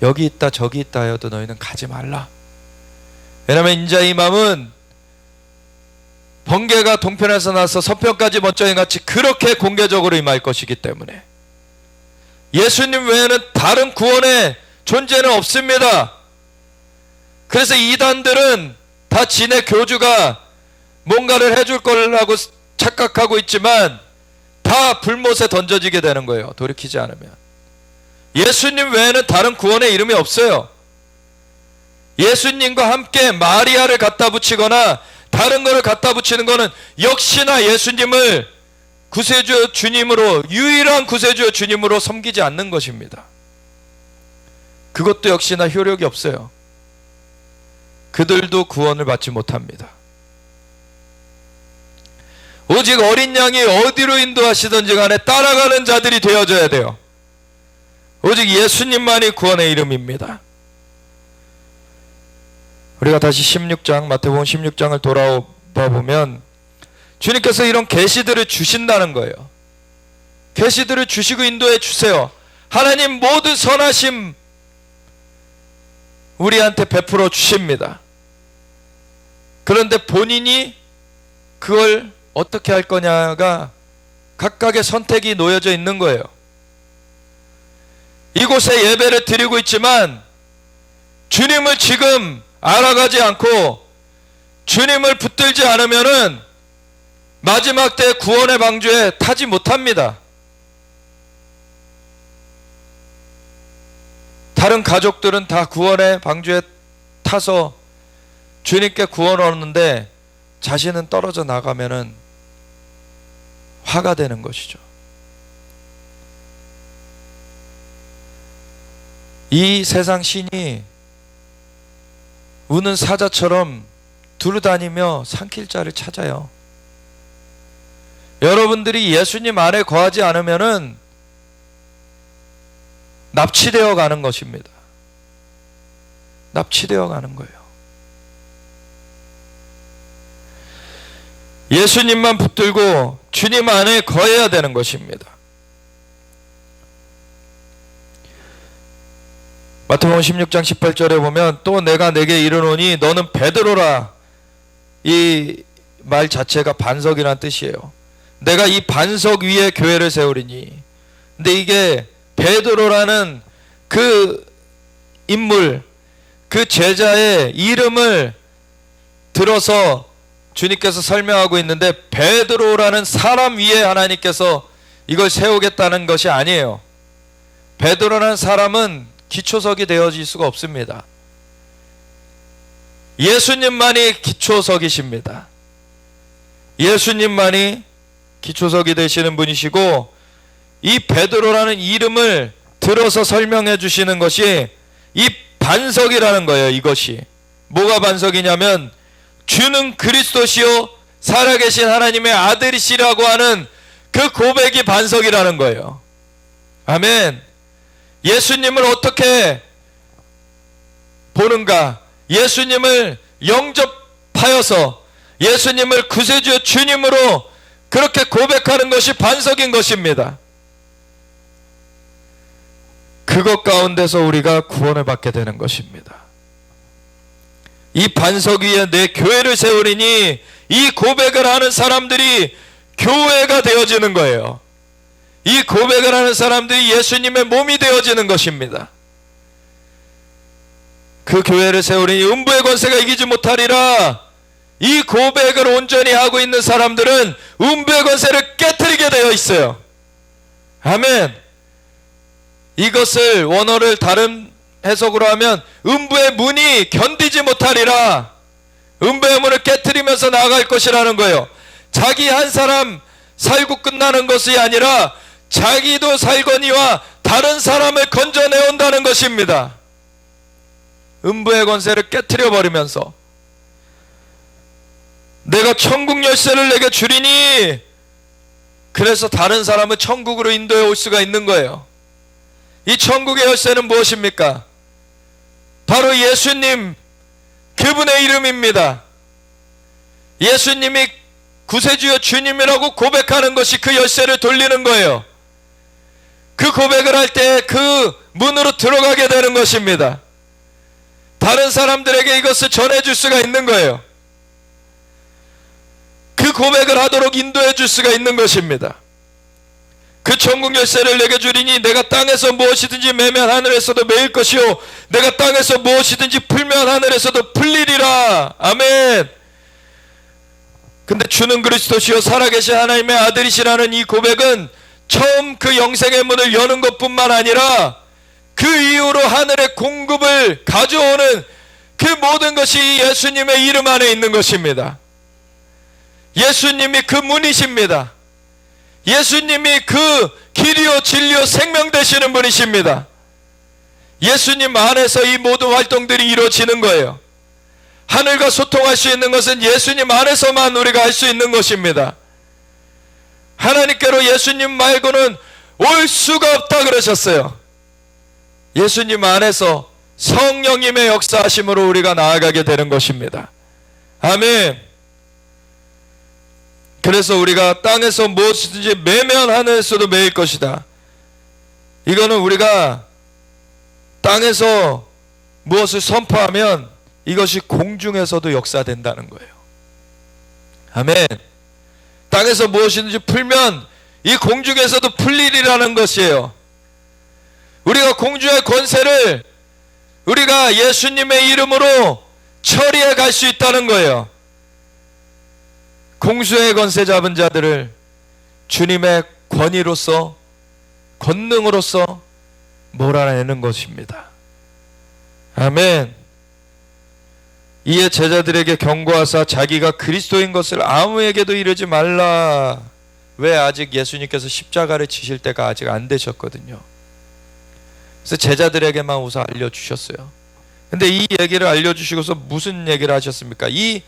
여기 있다 저기 있다 하여도 너희는 가지 말라. 왜냐하면 인자의 임함은 번개가 동편에서 나서 서편까지 멋정이 같이 그렇게 공개적으로 임할 것이기 때문에 예수님 외에는 다른 구원의 존재는 없습니다. 그래서 이단들은 다 지네 교주가 뭔가를 해줄 거라고 착각하고 있지만 다 불못에 던져지게 되는 거예요. 돌이키지 않으면. 예수님 외에는 다른 구원의 이름이 없어요. 예수님과 함께 마리아를 갖다 붙이거나 다른 것을 갖다 붙이는 것은 역시나 예수님을 구세주 주님으로, 유일한 구세주 주님으로 섬기지 않는 것입니다. 그것도 역시나 효력이 없어요. 그들도 구원을 받지 못합니다. 오직 어린 양이 어디로 인도하시든지 간에 따라가는 자들이 되어져야 돼요. 오직 예수님만이 구원의 이름입니다. 우리가 다시 16장, 마태복음 16장을 돌아봐 보면 주님께서 이런 계시들을 주신다는 거예요. 계시들을 주시고 인도해 주세요. 하나님 모든 선하심 우리한테 베풀어 주십니다. 그런데 본인이 그걸 어떻게 할 거냐가 각각의 선택이 놓여져 있는 거예요. 이곳에 예배를 드리고 있지만 주님을 지금 알아가지 않고 주님을 붙들지 않으면은 마지막 때 구원의 방주에 타지 못합니다. 다른 가족들은 다 구원의 방주에 타서 주님께 구원 얻는데 자신은 떨어져 나가면은 화가 되는 것이죠. 이 세상 신이 우는 사자처럼 두루다니며 삼킬 자를 찾아요. 여러분들이 예수님 안에 거하지 않으면은 납치되어 가는 것입니다. 납치되어 가는 거예요. 예수님만 붙들고 주님 안에 거해야 되는 것입니다. 마태복음 16장 18절에 보면 또 내가 내게 이르노니 너는 베드로라. 이 말 자체가 반석이라는 뜻이에요. 내가 이 반석 위에 교회를 세우리니. 근데 이게 베드로라는 그 인물, 그 제자의 이름을 들어서 주님께서 설명하고 있는데 베드로라는 사람 위에 하나님께서 이걸 세우겠다는 것이 아니에요. 베드로라는 사람은 기초석이 되어질 수가 없습니다. 예수님만이 기초석이십니다. 예수님만이 기초석이 되시는 분이시고 이 베드로라는 이름을 들어서 설명해 주시는 것이 이 반석이라는 거예요. 이것이 뭐가 반석이냐면 주는 그리스도시요 살아계신 하나님의 아들이시라고 하는 그 고백이 반석이라는 거예요. 아멘. 예수님을 어떻게 보는가? 예수님을 영접하여서 예수님을 구세주 주님으로 그렇게 고백하는 것이 반석인 것입니다. 그 그것 가운데서 우리가 구원을 받게 되는 것입니다. 이 반석 위에 내 교회를 세우리니, 이 고백을 하는 사람들이 교회가 되어지는 거예요. 이 고백을 하는 사람들이 예수님의 몸이 되어지는 것입니다. 그 교회를 세우리니 음부의 권세가 이기지 못하리라. 이 고백을 온전히 하고 있는 사람들은 음부의 권세를 깨트리게 되어 있어요. 아멘. 이것을 원어를 다른 해석으로 하면 음부의 문이 견디지 못하리라. 음부의 문을 깨트리면서 나아갈 것이라는 거예요. 자기 한 사람 살고 끝나는 것이 아니라 자기도 살거니와 다른 사람을 건져내온다는 것입니다. 음부의 권세를 깨트려 버리면서 내가 천국 열쇠를 내게 주리니, 그래서 다른 사람을 천국으로 인도해 올 수가 있는 거예요. 이 천국의 열쇠는 무엇입니까? 바로 예수님, 그분의 이름입니다. 예수님이 구세주여 주님이라고 고백하는 것이 그 열쇠를 돌리는 거예요. 그 고백을 할 때 그 문으로 들어가게 되는 것입니다. 다른 사람들에게 이것을 전해줄 수가 있는 거예요. 그 고백을 하도록 인도해 줄 수가 있는 것입니다. 그 천국 열쇠를 내게 주리니 내가 땅에서 무엇이든지 매면 하늘에서도 매일 것이요 내가 땅에서 무엇이든지 풀면 하늘에서도 풀리리라. 아멘. 근데 주는 그리스도시요 살아계신 하나님의 아들이시라는 이 고백은 처음 그 영생의 문을 여는 것뿐만 아니라 그 이후로 하늘의 공급을 가져오는 그 모든 것이 예수님의 이름 안에 있는 것입니다. 예수님이 그 문이십니다. 예수님이 그 길이요 진리요 생명 되시는 분이십니다. 예수님 안에서 이 모든 활동들이 이루어지는 거예요. 하늘과 소통할 수 있는 것은 예수님 안에서만 우리가 할 수 있는 것입니다. 하나님께로 예수님 말고는 올 수가 없다 그러셨어요. 예수님 안에서 성령님의 역사하심으로 우리가 나아가게 되는 것입니다. 아멘. 그래서 우리가 땅에서 무엇이든지 매면 하늘에서도 매일 것이다. 이거는 우리가 땅에서 무엇을 선포하면 이것이 공중에서도 역사된다는 거예요. 아멘. 땅에서 무엇이든지 풀면 이 공중에서도 풀리리라는 것이에요. 우리가 공중의 권세를 우리가 예수님의 이름으로 처리해 갈 수 있다는 거예요. 공수의 권세 잡은 자들을 주님의 권위로서 권능으로서 몰아내는 것입니다. 아멘. 이에 제자들에게 경고하사 자기가 그리스도인 것을 아무에게도 이르지 말라. 왜? 아직 예수님께서 십자가를 지실 때가 아직 안 되셨거든요. 그래서 제자들에게만 우선 알려주셨어요. 근데 이 얘기를 알려주시고서 무슨 얘기를 하셨습니까? 이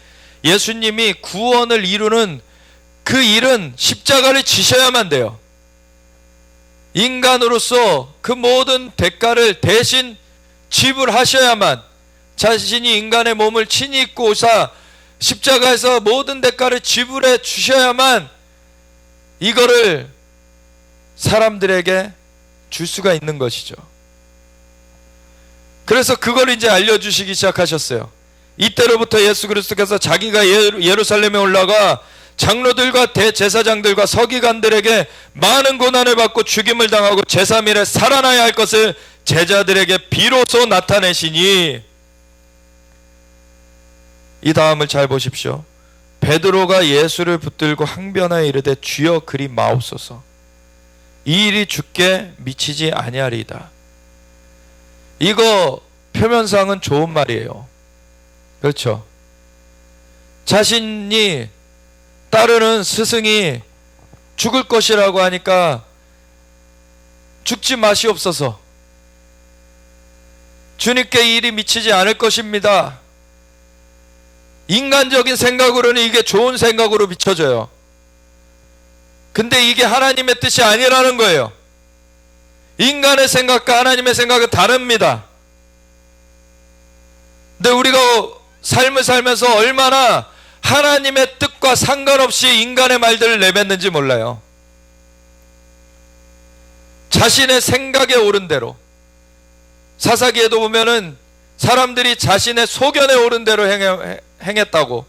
예수님이 구원을 이루는 그 일은 십자가를 지셔야만 돼요. 인간으로서 그 모든 대가를 대신 지불하셔야만, 자신이 인간의 몸을 친히 입고 오사 십자가에서 모든 대가를 지불해 주셔야만 이거를 사람들에게 줄 수가 있는 것이죠. 그래서 그걸 이제 알려주시기 시작하셨어요. 이때로부터 예수 그리스도께서 자기가 예루살렘에 올라가 장로들과 대제사장들과 서기관들에게 많은 고난을 받고 죽임을 당하고 제3일에 살아나야 할 것을 제자들에게 비로소 나타내시니, 이 다음을 잘 보십시오. 베드로가 예수를 붙들고 항변하여 이르되 주여 그리 마옵소서. 이 일이 주께 미치지 아니하리이다. 이거 표면상은 좋은 말이에요. 그렇죠? 자신이 따르는 스승이 죽을 것이라고 하니까 죽지 마시옵소서. 주님께 이 일이 미치지 않을 것입니다. 인간적인 생각으로는 이게 좋은 생각으로 비춰져요. 근데 이게 하나님의 뜻이 아니라는 거예요. 인간의 생각과 하나님의 생각은 다릅니다. 근데 우리가 삶을 살면서 얼마나 하나님의 뜻과 상관없이 인간의 말들을 내뱉는지 몰라요. 자신의 생각에 옳은 대로, 사사기에도 보면은 사람들이 자신의 소견에 오른 대로 행했다고,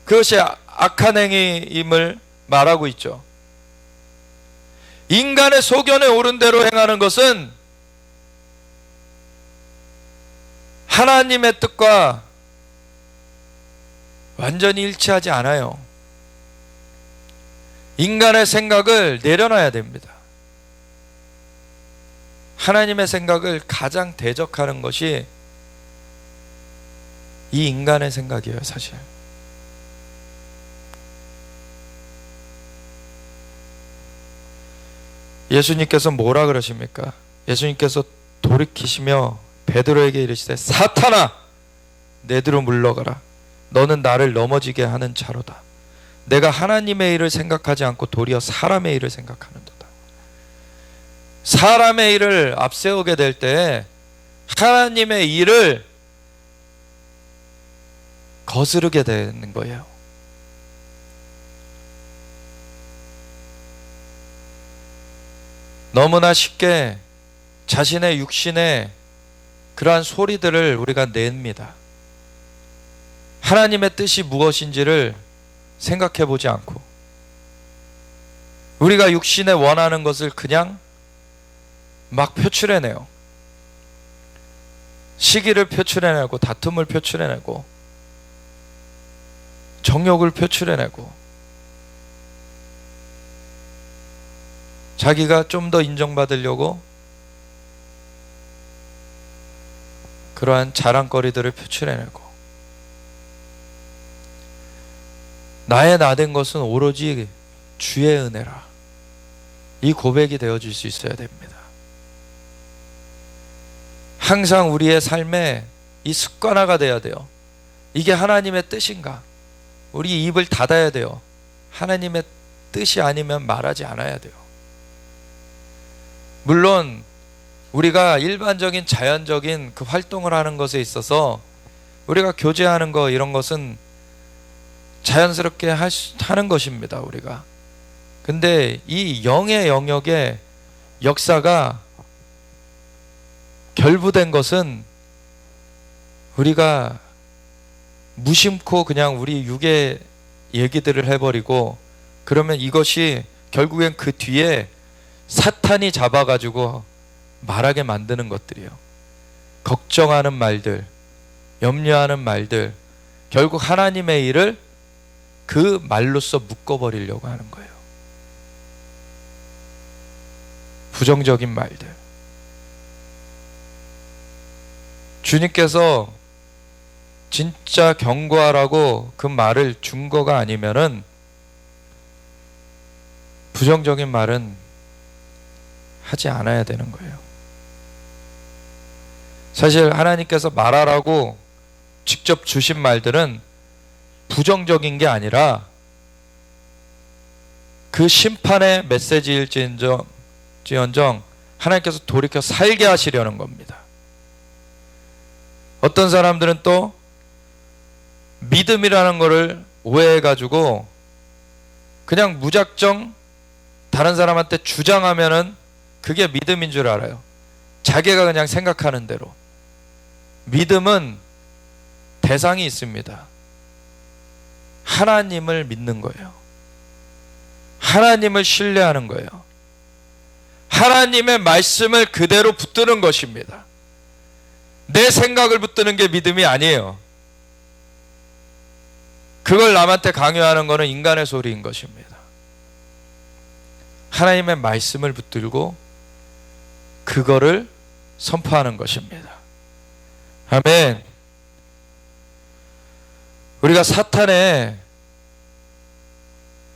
그것이 악한 행위임을 말하고 있죠. 인간의 소견에 오른 대로 행하는 것은 하나님의 뜻과 완전히 일치하지 않아요. 인간의 생각을 내려놔야 됩니다. 하나님의 생각을 가장 대적하는 것이 이 인간의 생각이에요, 사실. 예수님께서 뭐라 그러십니까? 예수님께서 돌이키시며 베드로에게 이르시되, 사탄아, 내 뒤로 물러가라. 너는 나를 넘어지게 하는 자로다. 내가 하나님의 일을 생각하지 않고 도리어 사람의 일을 생각하는도다. 사람의 일을 앞세우게 될 때 하나님의 일을 거스르게 되는 거예요. 너무나 쉽게 자신의 육신의 그러한 소리들을 우리가 냅니다. 하나님의 뜻이 무엇인지를 생각해 보지 않고 우리가 육신에 원하는 것을 그냥 막 표출해내요. 시기를 표출해내고, 다툼을 표출해내고, 정욕을 표출해내고, 자기가 좀 더 인정받으려고 그러한 자랑거리들을 표출해내고, 나의 나된 것은 오로지 주의 은혜라, 이 고백이 되어질 수 있어야 됩니다. 항상 우리의 삶에 이 습관화가 돼야 돼요. 이게 하나님의 뜻인가? 우리 입을 닫아야 돼요. 하나님의 뜻이 아니면 말하지 않아야 돼요. 물론 우리가 일반적인 자연적인 그 활동을 하는 것에 있어서 우리가 교제하는 거, 이런 것은 자연스럽게 하는 것입니다, 우리가. 근데 이 영의 영역의 역사가 결부된 것은 우리가 무심코 그냥 우리 육의 얘기들을 해버리고, 그러면 이것이 결국엔 그 뒤에 사탄이 잡아가지고 말하게 만드는 것들이에요. 걱정하는 말들, 염려하는 말들, 결국 하나님의 일을 그 말로써 묶어버리려고 하는 거예요. 부정적인 말들. 주님께서 진짜 경고하라고 그 말을 준 거가 아니면은 부정적인 말은 하지 않아야 되는 거예요. 사실 하나님께서 말하라고 직접 주신 말들은 부정적인 게 아니라 그 심판의 메시지일지언정 하나님께서 돌이켜 살게 하시려는 겁니다. 어떤 사람들은 또 믿음이라는 거를 오해해가지고 그냥 무작정 다른 사람한테 주장하면은 그게 믿음인 줄 알아요. 자기가 그냥 생각하는 대로. 믿음은 대상이 있습니다. 하나님을 믿는 거예요. 하나님을 신뢰하는 거예요. 하나님의 말씀을 그대로 붙드는 것입니다. 내 생각을 붙드는 게 믿음이 아니에요. 그걸 남한테 강요하는 것은 인간의 소리인 것입니다. 하나님의 말씀을 붙들고 그거를 선포하는 것입니다. 아멘. 우리가 사탄의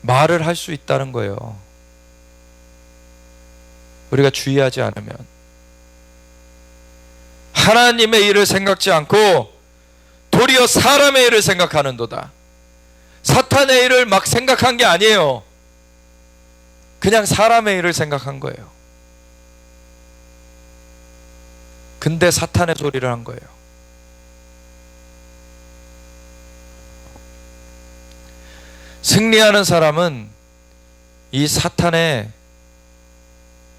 말을 할 수 있다는 거예요. 우리가 주의하지 않으면. 하나님의 일을 생각지 않고 도리어 사람의 일을 생각하는도다. 사탄의 일을 막 생각한 게 아니에요. 그냥 사람의 일을 생각한 거예요. 근데 사탄의 소리를 한 거예요. 승리하는 사람은 이 사탄의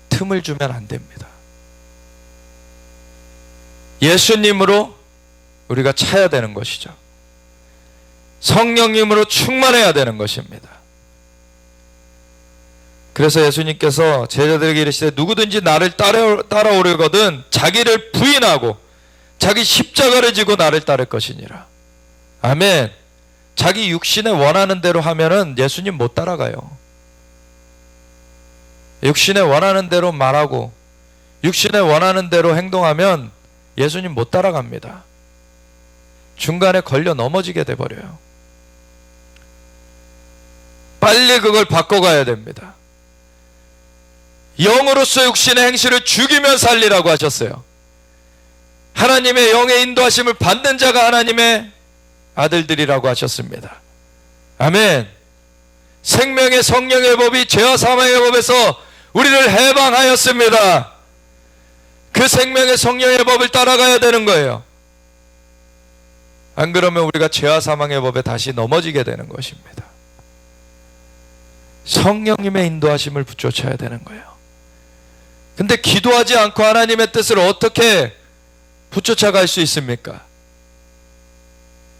틈을 주면 안 됩니다. 예수님으로 우리가 차야 되는 것이죠. 성령님으로 충만해야 되는 것입니다. 그래서 예수님께서 제자들에게 이르시되 누구든지 나를 따라오려거든 자기를 부인하고 자기 십자가를 지고 나를 따를 것이니라. 아멘. 자기 육신에 원하는 대로 하면은 예수님 못 따라가요. 육신에 원하는 대로 말하고 육신에 원하는 대로 행동하면 예수님 못 따라갑니다. 중간에 걸려 넘어지게 돼버려요. 빨리 그걸 바꿔가야 됩니다. 영으로서 육신의 행실을 죽이며 살리라고 하셨어요. 하나님의 영의 인도하심을 받는 자가 하나님의 아들들이라고 하셨습니다. 아멘. 생명의 성령의 법이 죄와 사망의 법에서 우리를 해방하였습니다. 그 생명의 성령의 법을 따라가야 되는 거예요. 안 그러면 우리가 죄와 사망의 법에 다시 넘어지게 되는 것입니다. 성령님의 인도하심을 붙여쳐야 되는 거예요. 근데 기도하지 않고 하나님의 뜻을 어떻게 붙여쳐갈 수 있습니까?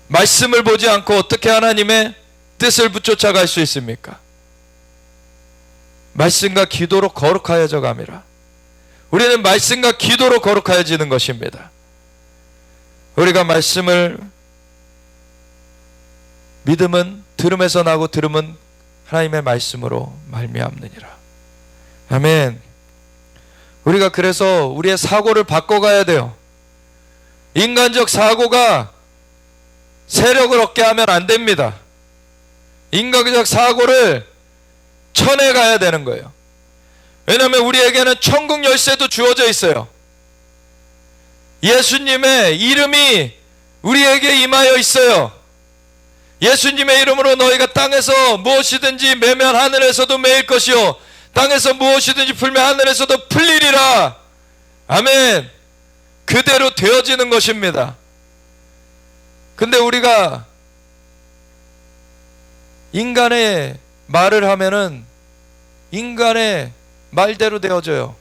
말씀을 보지 않고 어떻게 하나님의 뜻을 붙여쳐갈 수 있습니까? 말씀과 기도로 거룩하여져 감이라. 우리는 말씀과 기도로 거룩하여지는 것입니다. 우리가 말씀을, 믿음은 들음에서 나고 들음은 하나님의 말씀으로 말미암느니라. 아멘. 우리가 그래서 우리의 사고를 바꿔가야 돼요. 인간적 사고가 세력을 얻게 하면 안 됩니다. 인간적 사고를 쳐내가야 되는 거예요. 왜냐하면 우리에게는 천국 열쇠도 주어져 있어요. 예수님의 이름이 우리에게 임하여 있어요. 예수님의 이름으로 너희가 땅에서 무엇이든지 매면 하늘에서도 매일 것이요 땅에서 무엇이든지 풀면 하늘에서도 풀리리라. 아멘. 그대로 되어지는 것입니다. 근데 우리가 인간의 말을 하면은 인간의 말대로 되어져요.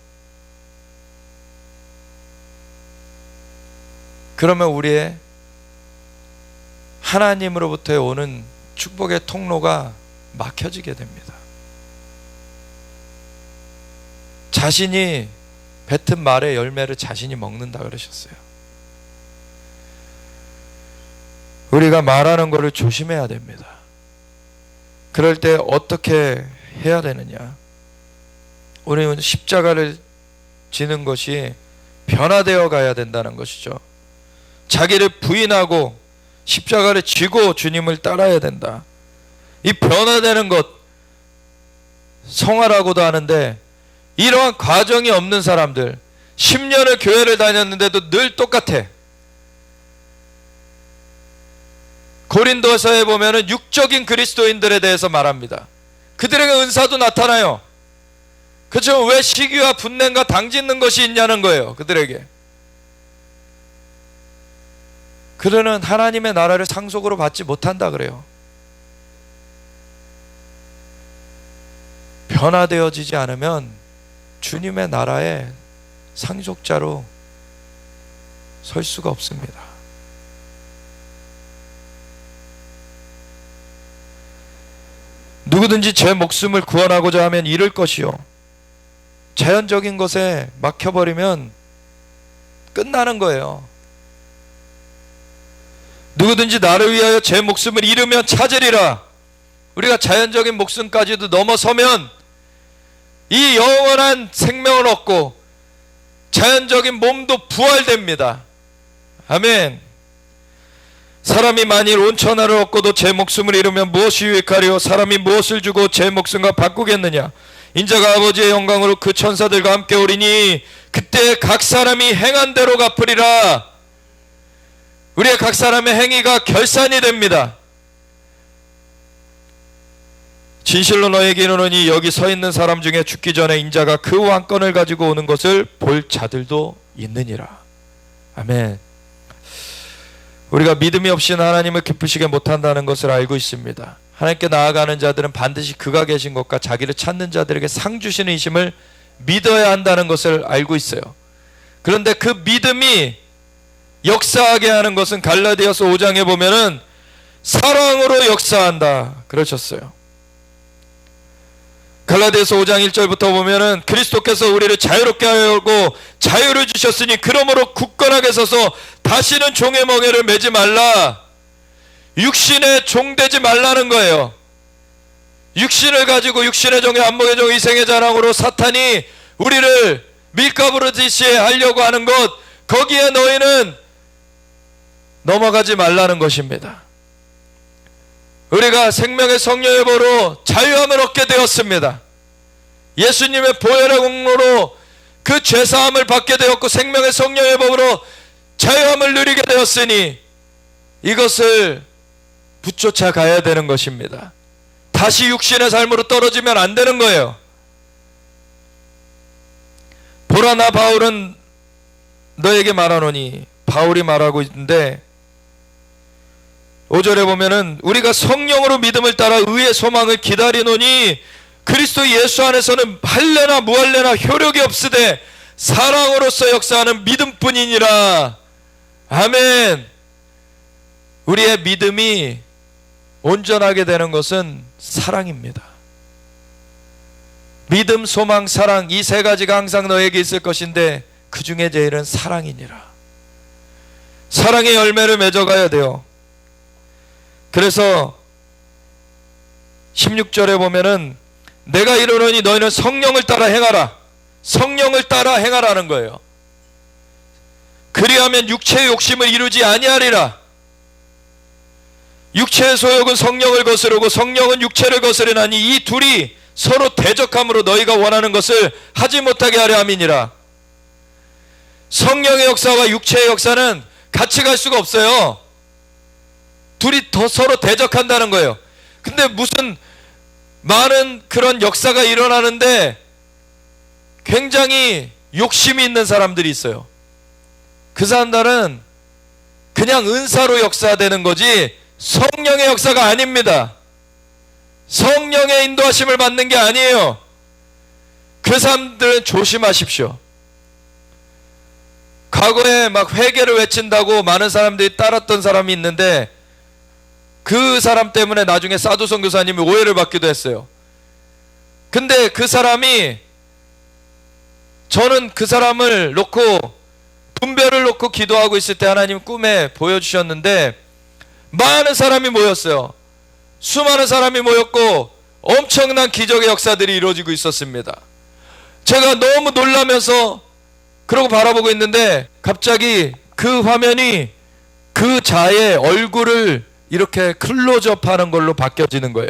그러면 우리의 하나님으로부터 오는 축복의 통로가 막혀지게 됩니다. 자신이 뱉은 말의 열매를 자신이 먹는다 그러셨어요. 우리가 말하는 것을 조심해야 됩니다. 그럴 때 어떻게 해야 되느냐? 우리는 십자가를 지는 것이 변화되어 가야 된다는 것이죠. 자기를 부인하고 십자가를 지고 주님을 따라야 된다. 이 변화되는 것 성화라고도 하는데, 이러한 과정이 없는 사람들, 10년을 교회를 다녔는데도 늘 똑같아. 고린도서에 보면은 육적인 그리스도인들에 대해서 말합니다. 그들에게 은사도 나타나요. 그렇죠? 왜 시기와 분냄과 당짓는 것이 있냐는 거예요. 그들에게. 그들은 하나님의 나라를 상속으로 받지 못한다 그래요. 변화되어지지 않으면 주님의 나라의 상속자로 설 수가 없습니다. 누구든지 제 목숨을 구원하고자 하면 잃을 것이요, 자연적인 것에 막혀버리면 끝나는 거예요. 누구든지 나를 위하여 제 목숨을 잃으면 찾으리라. 우리가 자연적인 목숨까지도 넘어서면 이 영원한 생명을 얻고 자연적인 몸도 부활됩니다. 아멘. 사람이 만일 온 천하를 얻고도 제 목숨을 잃으면 무엇이 유익하리요? 사람이 무엇을 주고 제 목숨과 바꾸겠느냐? 인자가 아버지의 영광으로 그 천사들과 함께 오리니 그때 각 사람이 행한 대로 갚으리라. 우리의 각 사람의 행위가 결산이 됩니다. 진실로 너에게 이르노니 여기 서 있는 사람 중에 죽기 전에 인자가 그 왕권을 가지고 오는 것을 볼 자들도 있느니라. 아멘. 우리가 믿음이 없이는 하나님을 기쁘시게 못한다는 것을 알고 있습니다. 하나님께 나아가는 자들은 반드시 그가 계신 것과 자기를 찾는 자들에게 상 주시는 이심을 믿어야 한다는 것을 알고 있어요. 그런데 그 믿음이 역사하게 하는 것은 갈라디아서 5장에 보면은 사랑으로 역사한다 그러셨어요. 갈라디아서 5장 1절부터 보면은 그리스도께서 우리를 자유롭게 하려고 자유를 주셨으니 그러므로 굳건하게 서서 다시는 종의 멍에를 매지 말라. 육신의 종되지 말라는 거예요. 육신을 가지고 육신의 종의 안목의 종 이생의 자랑으로 사탄이 우리를 밀가부르듯이 하려고 하는 것, 거기에 너희는 넘어가지 말라는 것입니다. 우리가 생명의 성령의 보로 자유함을 얻게 되었습니다. 예수님의 보혈의 공로로 그 죄사함을 받게 되었고 생명의 성령의 법으로 자유함을 누리게 되었으니 이것을 붙쫓아 가야 되는 것입니다. 다시 육신의 삶으로 떨어지면 안 되는 거예요. 보라, 나 바울은 너에게 말하노니, 바울이 말하고 있는데 5절에 보면은 우리가 성령으로 믿음을 따라 의의 소망을 기다리노니 그리스도 예수 안에서는 할례나 무할례나 효력이 없으되 사랑으로서 역사하는 믿음뿐이니라. 아멘. 우리의 믿음이 온전하게 되는 것은 사랑입니다. 믿음, 소망, 사랑, 이 세 가지가 항상 너에게 있을 것인데 그 중에 제일은 사랑이니라. 사랑의 열매를 맺어가야 돼요. 그래서 16절에 보면은 내가 이르노니 너희는 성령을 따라 행하라. 성령을 따라 행하라는 거예요. 그리하면 육체의 욕심을 이루지 아니하리라. 육체의 소욕은 성령을 거스르고 성령은 육체를 거스르나니 이 둘이 서로 대적함으로 너희가 원하는 것을 하지 못하게 하려 함이니라. 성령의 역사와 육체의 역사는 같이 갈 수가 없어요. 둘이 더 서로 대적한다는 거예요. 근데 무슨 많은 그런 역사가 일어나는데 굉장히 욕심이 있는 사람들이 있어요. 그 사람들은 그냥 은사로 역사되는 거지 성령의 역사가 아닙니다. 성령의 인도하심을 받는 게 아니에요. 그 사람들은 조심하십시오. 과거에 막 회개를 외친다고 많은 사람들이 따랐던 사람이 있는데 그 사람 때문에 나중에 사도 선교사님이 오해를 받기도 했어요. 근데 그 사람이, 저는 그 사람을 놓고 분별을 놓고 기도하고 있을 때 하나님 꿈에 보여주셨는데 많은 사람이 모였어요. 수많은 사람이 모였고 엄청난 기적의 역사들이 이루어지고 있었습니다. 제가 너무 놀라면서 그러고 바라보고 있는데 갑자기 그 화면이 그 자의 얼굴을 이렇게 클로즈업하는 걸로 바뀌어지는 거예요.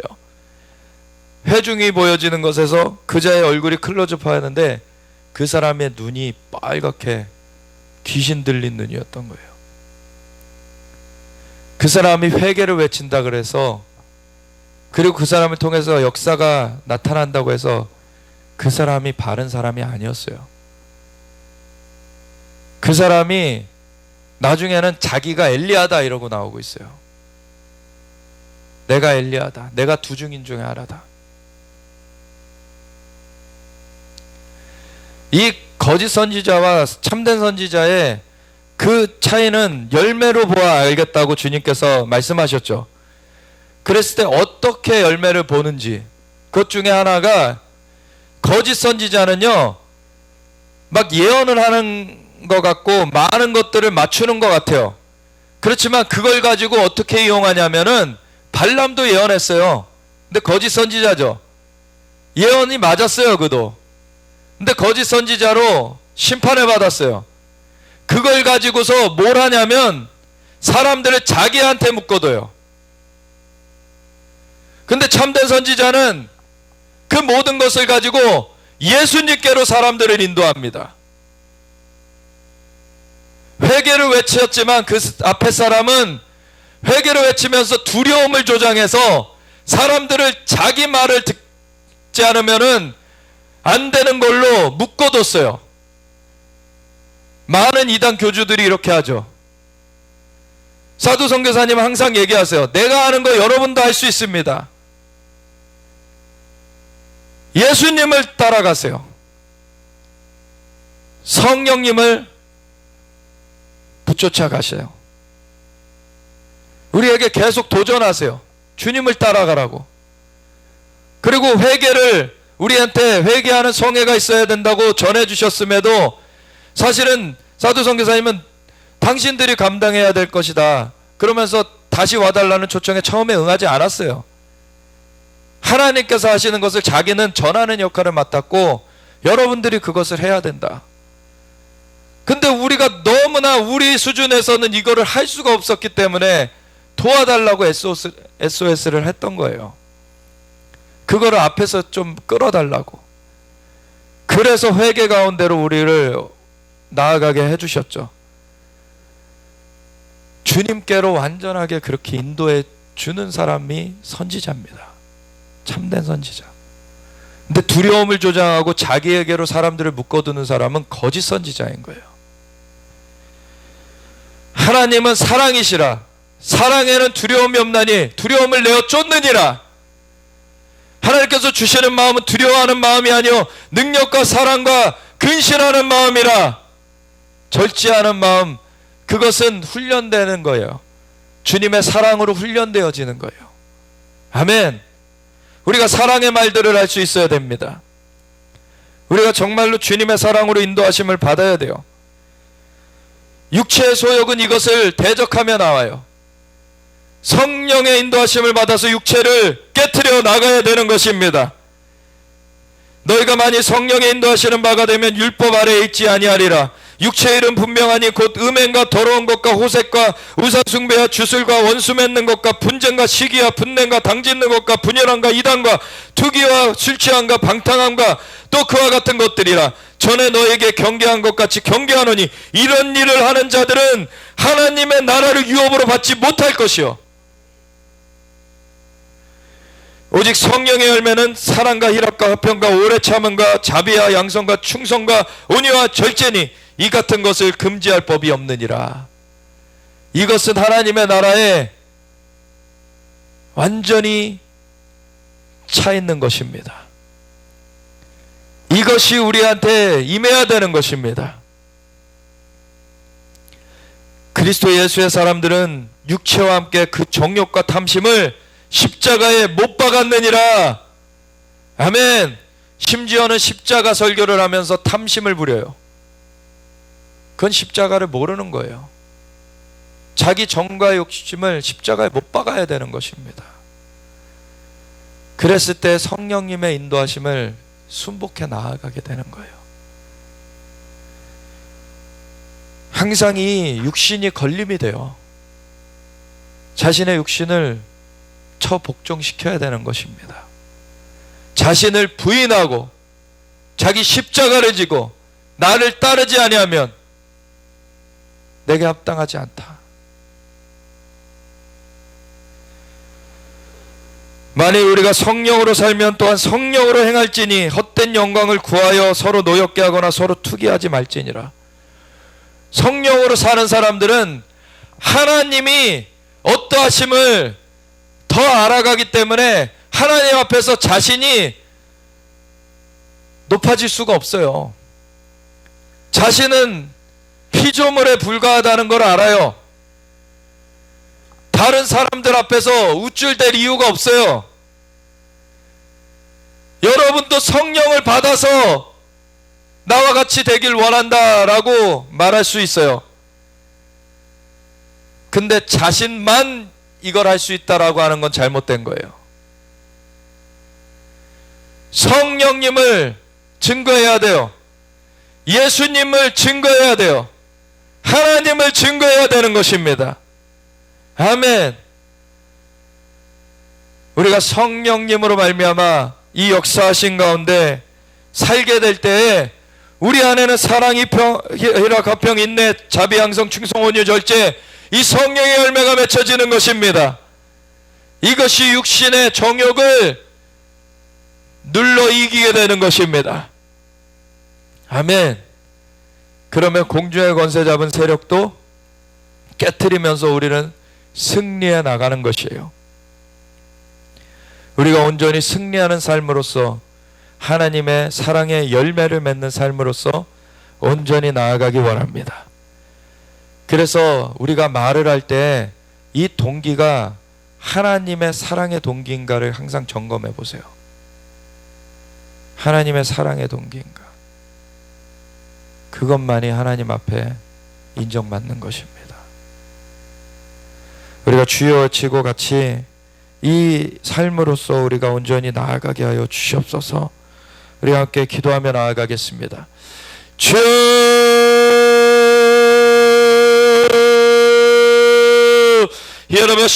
회중이 보여지는 것에서 그 자의 얼굴이 클로즈업하는데 그 사람의 눈이 빨갛게 귀신 들린 눈이었던 거예요. 그 사람이 회개를 외친다 그래서, 그리고 그 사람을 통해서 역사가 나타난다고 해서 그 사람이 바른 사람이 아니었어요. 그 사람이 나중에는 자기가 엘리야다 이러고 나오고 있어요. 내가 엘리야다. 내가 두 증인 중에 하나다. 이 거짓 선지자와 참된 선지자의 그 차이는 열매로 보아 알겠다고 주님께서 말씀하셨죠. 그랬을 때 어떻게 열매를 보는지, 그것 중에 하나가 거짓 선지자는요 막 예언을 하는 것 같고 많은 것들을 맞추는 것 같아요. 그렇지만 그걸 가지고 어떻게 이용하냐면은 발람도 예언했어요. 근데 거짓 선지자죠. 예언이 맞았어요. 그도. 근데 거짓 선지자로 심판을 받았어요. 그걸 가지고서 뭘 하냐면 사람들을 자기한테 묶어둬요. 근데 참된 선지자는 그 모든 것을 가지고 예수님께로 사람들을 인도합니다. 회개를 외쳤지만 그 앞에 사람은 회개를 외치면서 두려움을 조장해서 사람들을 자기 말을 듣지 않으면은 안 되는 걸로 묶어뒀어요. 많은 이단 교주들이 이렇게 하죠. 사도 선교사님은 항상 얘기하세요. 내가 하는 거 여러분도 할 수 있습니다. 예수님을 따라가세요. 성령님을 쫓아가셔요. 우리에게 계속 도전하세요. 주님을 따라가라고. 그리고 회개를, 우리한테 회개하는 성회가 있어야 된다고 전해주셨음에도 사실은 사도 선교사님은 당신들이 감당해야 될 것이다 그러면서 다시 와달라는 초청에 처음에 응하지 않았어요. 하나님께서 하시는 것을 자기는 전하는 역할을 맡았고 여러분들이 그것을 해야 된다. 근데 우리가 너무나 우리 수준에서는 이거를 할 수가 없었기 때문에 도와달라고 SOS를 했던 거예요. 그거를 앞에서 좀 끌어달라고. 그래서 회개 가운데로 우리를 나아가게 해주셨죠. 주님께로 완전하게 그렇게 인도해 주는 사람이 선지자입니다. 참된 선지자. 근데 두려움을 조장하고 자기에게로 사람들을 묶어두는 사람은 거짓 선지자인 거예요. 하나님은 사랑이시라. 사랑에는 두려움이 없나니 두려움을 내어 쫓느니라. 하나님께서 주시는 마음은 두려워하는 마음이 아니요 능력과 사랑과 근신하는 마음이라. 절제하는 마음, 그것은 훈련되는 거예요. 주님의 사랑으로 훈련되어지는 거예요. 아멘. 우리가 사랑의 말들을 할 수 있어야 됩니다. 우리가 정말로 주님의 사랑으로 인도하심을 받아야 돼요. 육체의 소욕은 이것을 대적하며 나와요. 성령의 인도하심을 받아서 육체를 깨트려 나가야 되는 것입니다. 너희가 만일 성령의 인도하시는 바가 되면 율법 아래에 있지 아니하리라. 육체의 일은 분명하니 곧 음행과 더러운 것과 호색과 우상숭배와 주술과 원수 맺는 것과 분쟁과 시기와 분냄과 당짓는 것과 분열함과 이단과 투기와 술 취함과 방탕함과 또 그와 같은 것들이라. 전에 너에게 경계한 것 같이 경계하노니 이런 일을 하는 자들은 하나님의 나라를 유업으로 받지 못할 것이요 오직 성령의 열매는 사랑과 희락과 화평과 오래 참음과 자비와 양성과 충성과 온유와 절제니 이 같은 것을 금지할 법이 없느니라. 이것은 하나님의 나라에 완전히 차 있는 것입니다. 이것이 우리한테 임해야 되는 것입니다. 그리스도 예수의 사람들은 육체와 함께 그 정욕과 탐심을 십자가에 못 박았느니라. 아멘. 심지어는 십자가 설교를 하면서 탐심을 부려요. 그건 십자가를 모르는 거예요. 자기 정과 욕심을 십자가에 못 박아야 되는 것입니다. 그랬을 때 성령님의 인도하심을 순복해 나아가게 되는 거예요. 항상 이 육신이 걸림이 돼요. 자신의 육신을 처복종시켜야 되는 것입니다. 자신을 부인하고 자기 십자가를 지고 나를 따르지 아니하면 내게 합당하지 않다. 만일 우리가 성령으로 살면 또한 성령으로 행할지니 헛된 영광을 구하여 서로 노엽게 하거나 서로 투기하지 말지니라. 성령으로 사는 사람들은 하나님이 어떠하심을 더 알아가기 때문에 하나님 앞에서 자신이 높아질 수가 없어요. 자신은 피조물에 불과하다는 걸 알아요. 다른 사람들 앞에서 우쭐댈 이유가 없어요. 여러분도 성령을 받아서 나와 같이 되길 원한다라고 말할 수 있어요. 근데 자신만 이걸 할 수 있다라고 하는 건 잘못된 거예요. 성령님을 증거해야 돼요. 예수님을 증거해야 돼요. 하나님을 증거해야 되는 것입니다. 아멘. 우리가 성령님으로 말미암아 이 역사하신 가운데 살게 될 때에 우리 안에는 사랑, 희락, 화평, 인내, 자비, 양성, 충성, 온유, 절제, 이 성령의 열매가 맺혀지는 것입니다. 이것이 육신의 정욕을 눌러 이기게 되는 것입니다. 아멘. 그러면 공중의 권세 잡은 세력도 깨트리면서 우리는 승리해 나가는 것이에요. 우리가 온전히 승리하는 삶으로서 하나님의 사랑의 열매를 맺는 삶으로서 온전히 나아가기 원합니다. 그래서 우리가 말을 할 때 이 동기가 하나님의 사랑의 동기인가를 항상 점검해 보세요. 하나님의 사랑의 동기인가? 그것만이 하나님 앞에 인정받는 것입니다. 우리가 주여 외치고 같이 이 삶으로서 우리가 온전히 나아가게 하여 주시옵소서. 우리가 함께 기도하며 나아가겠습니다. 주여, 여러분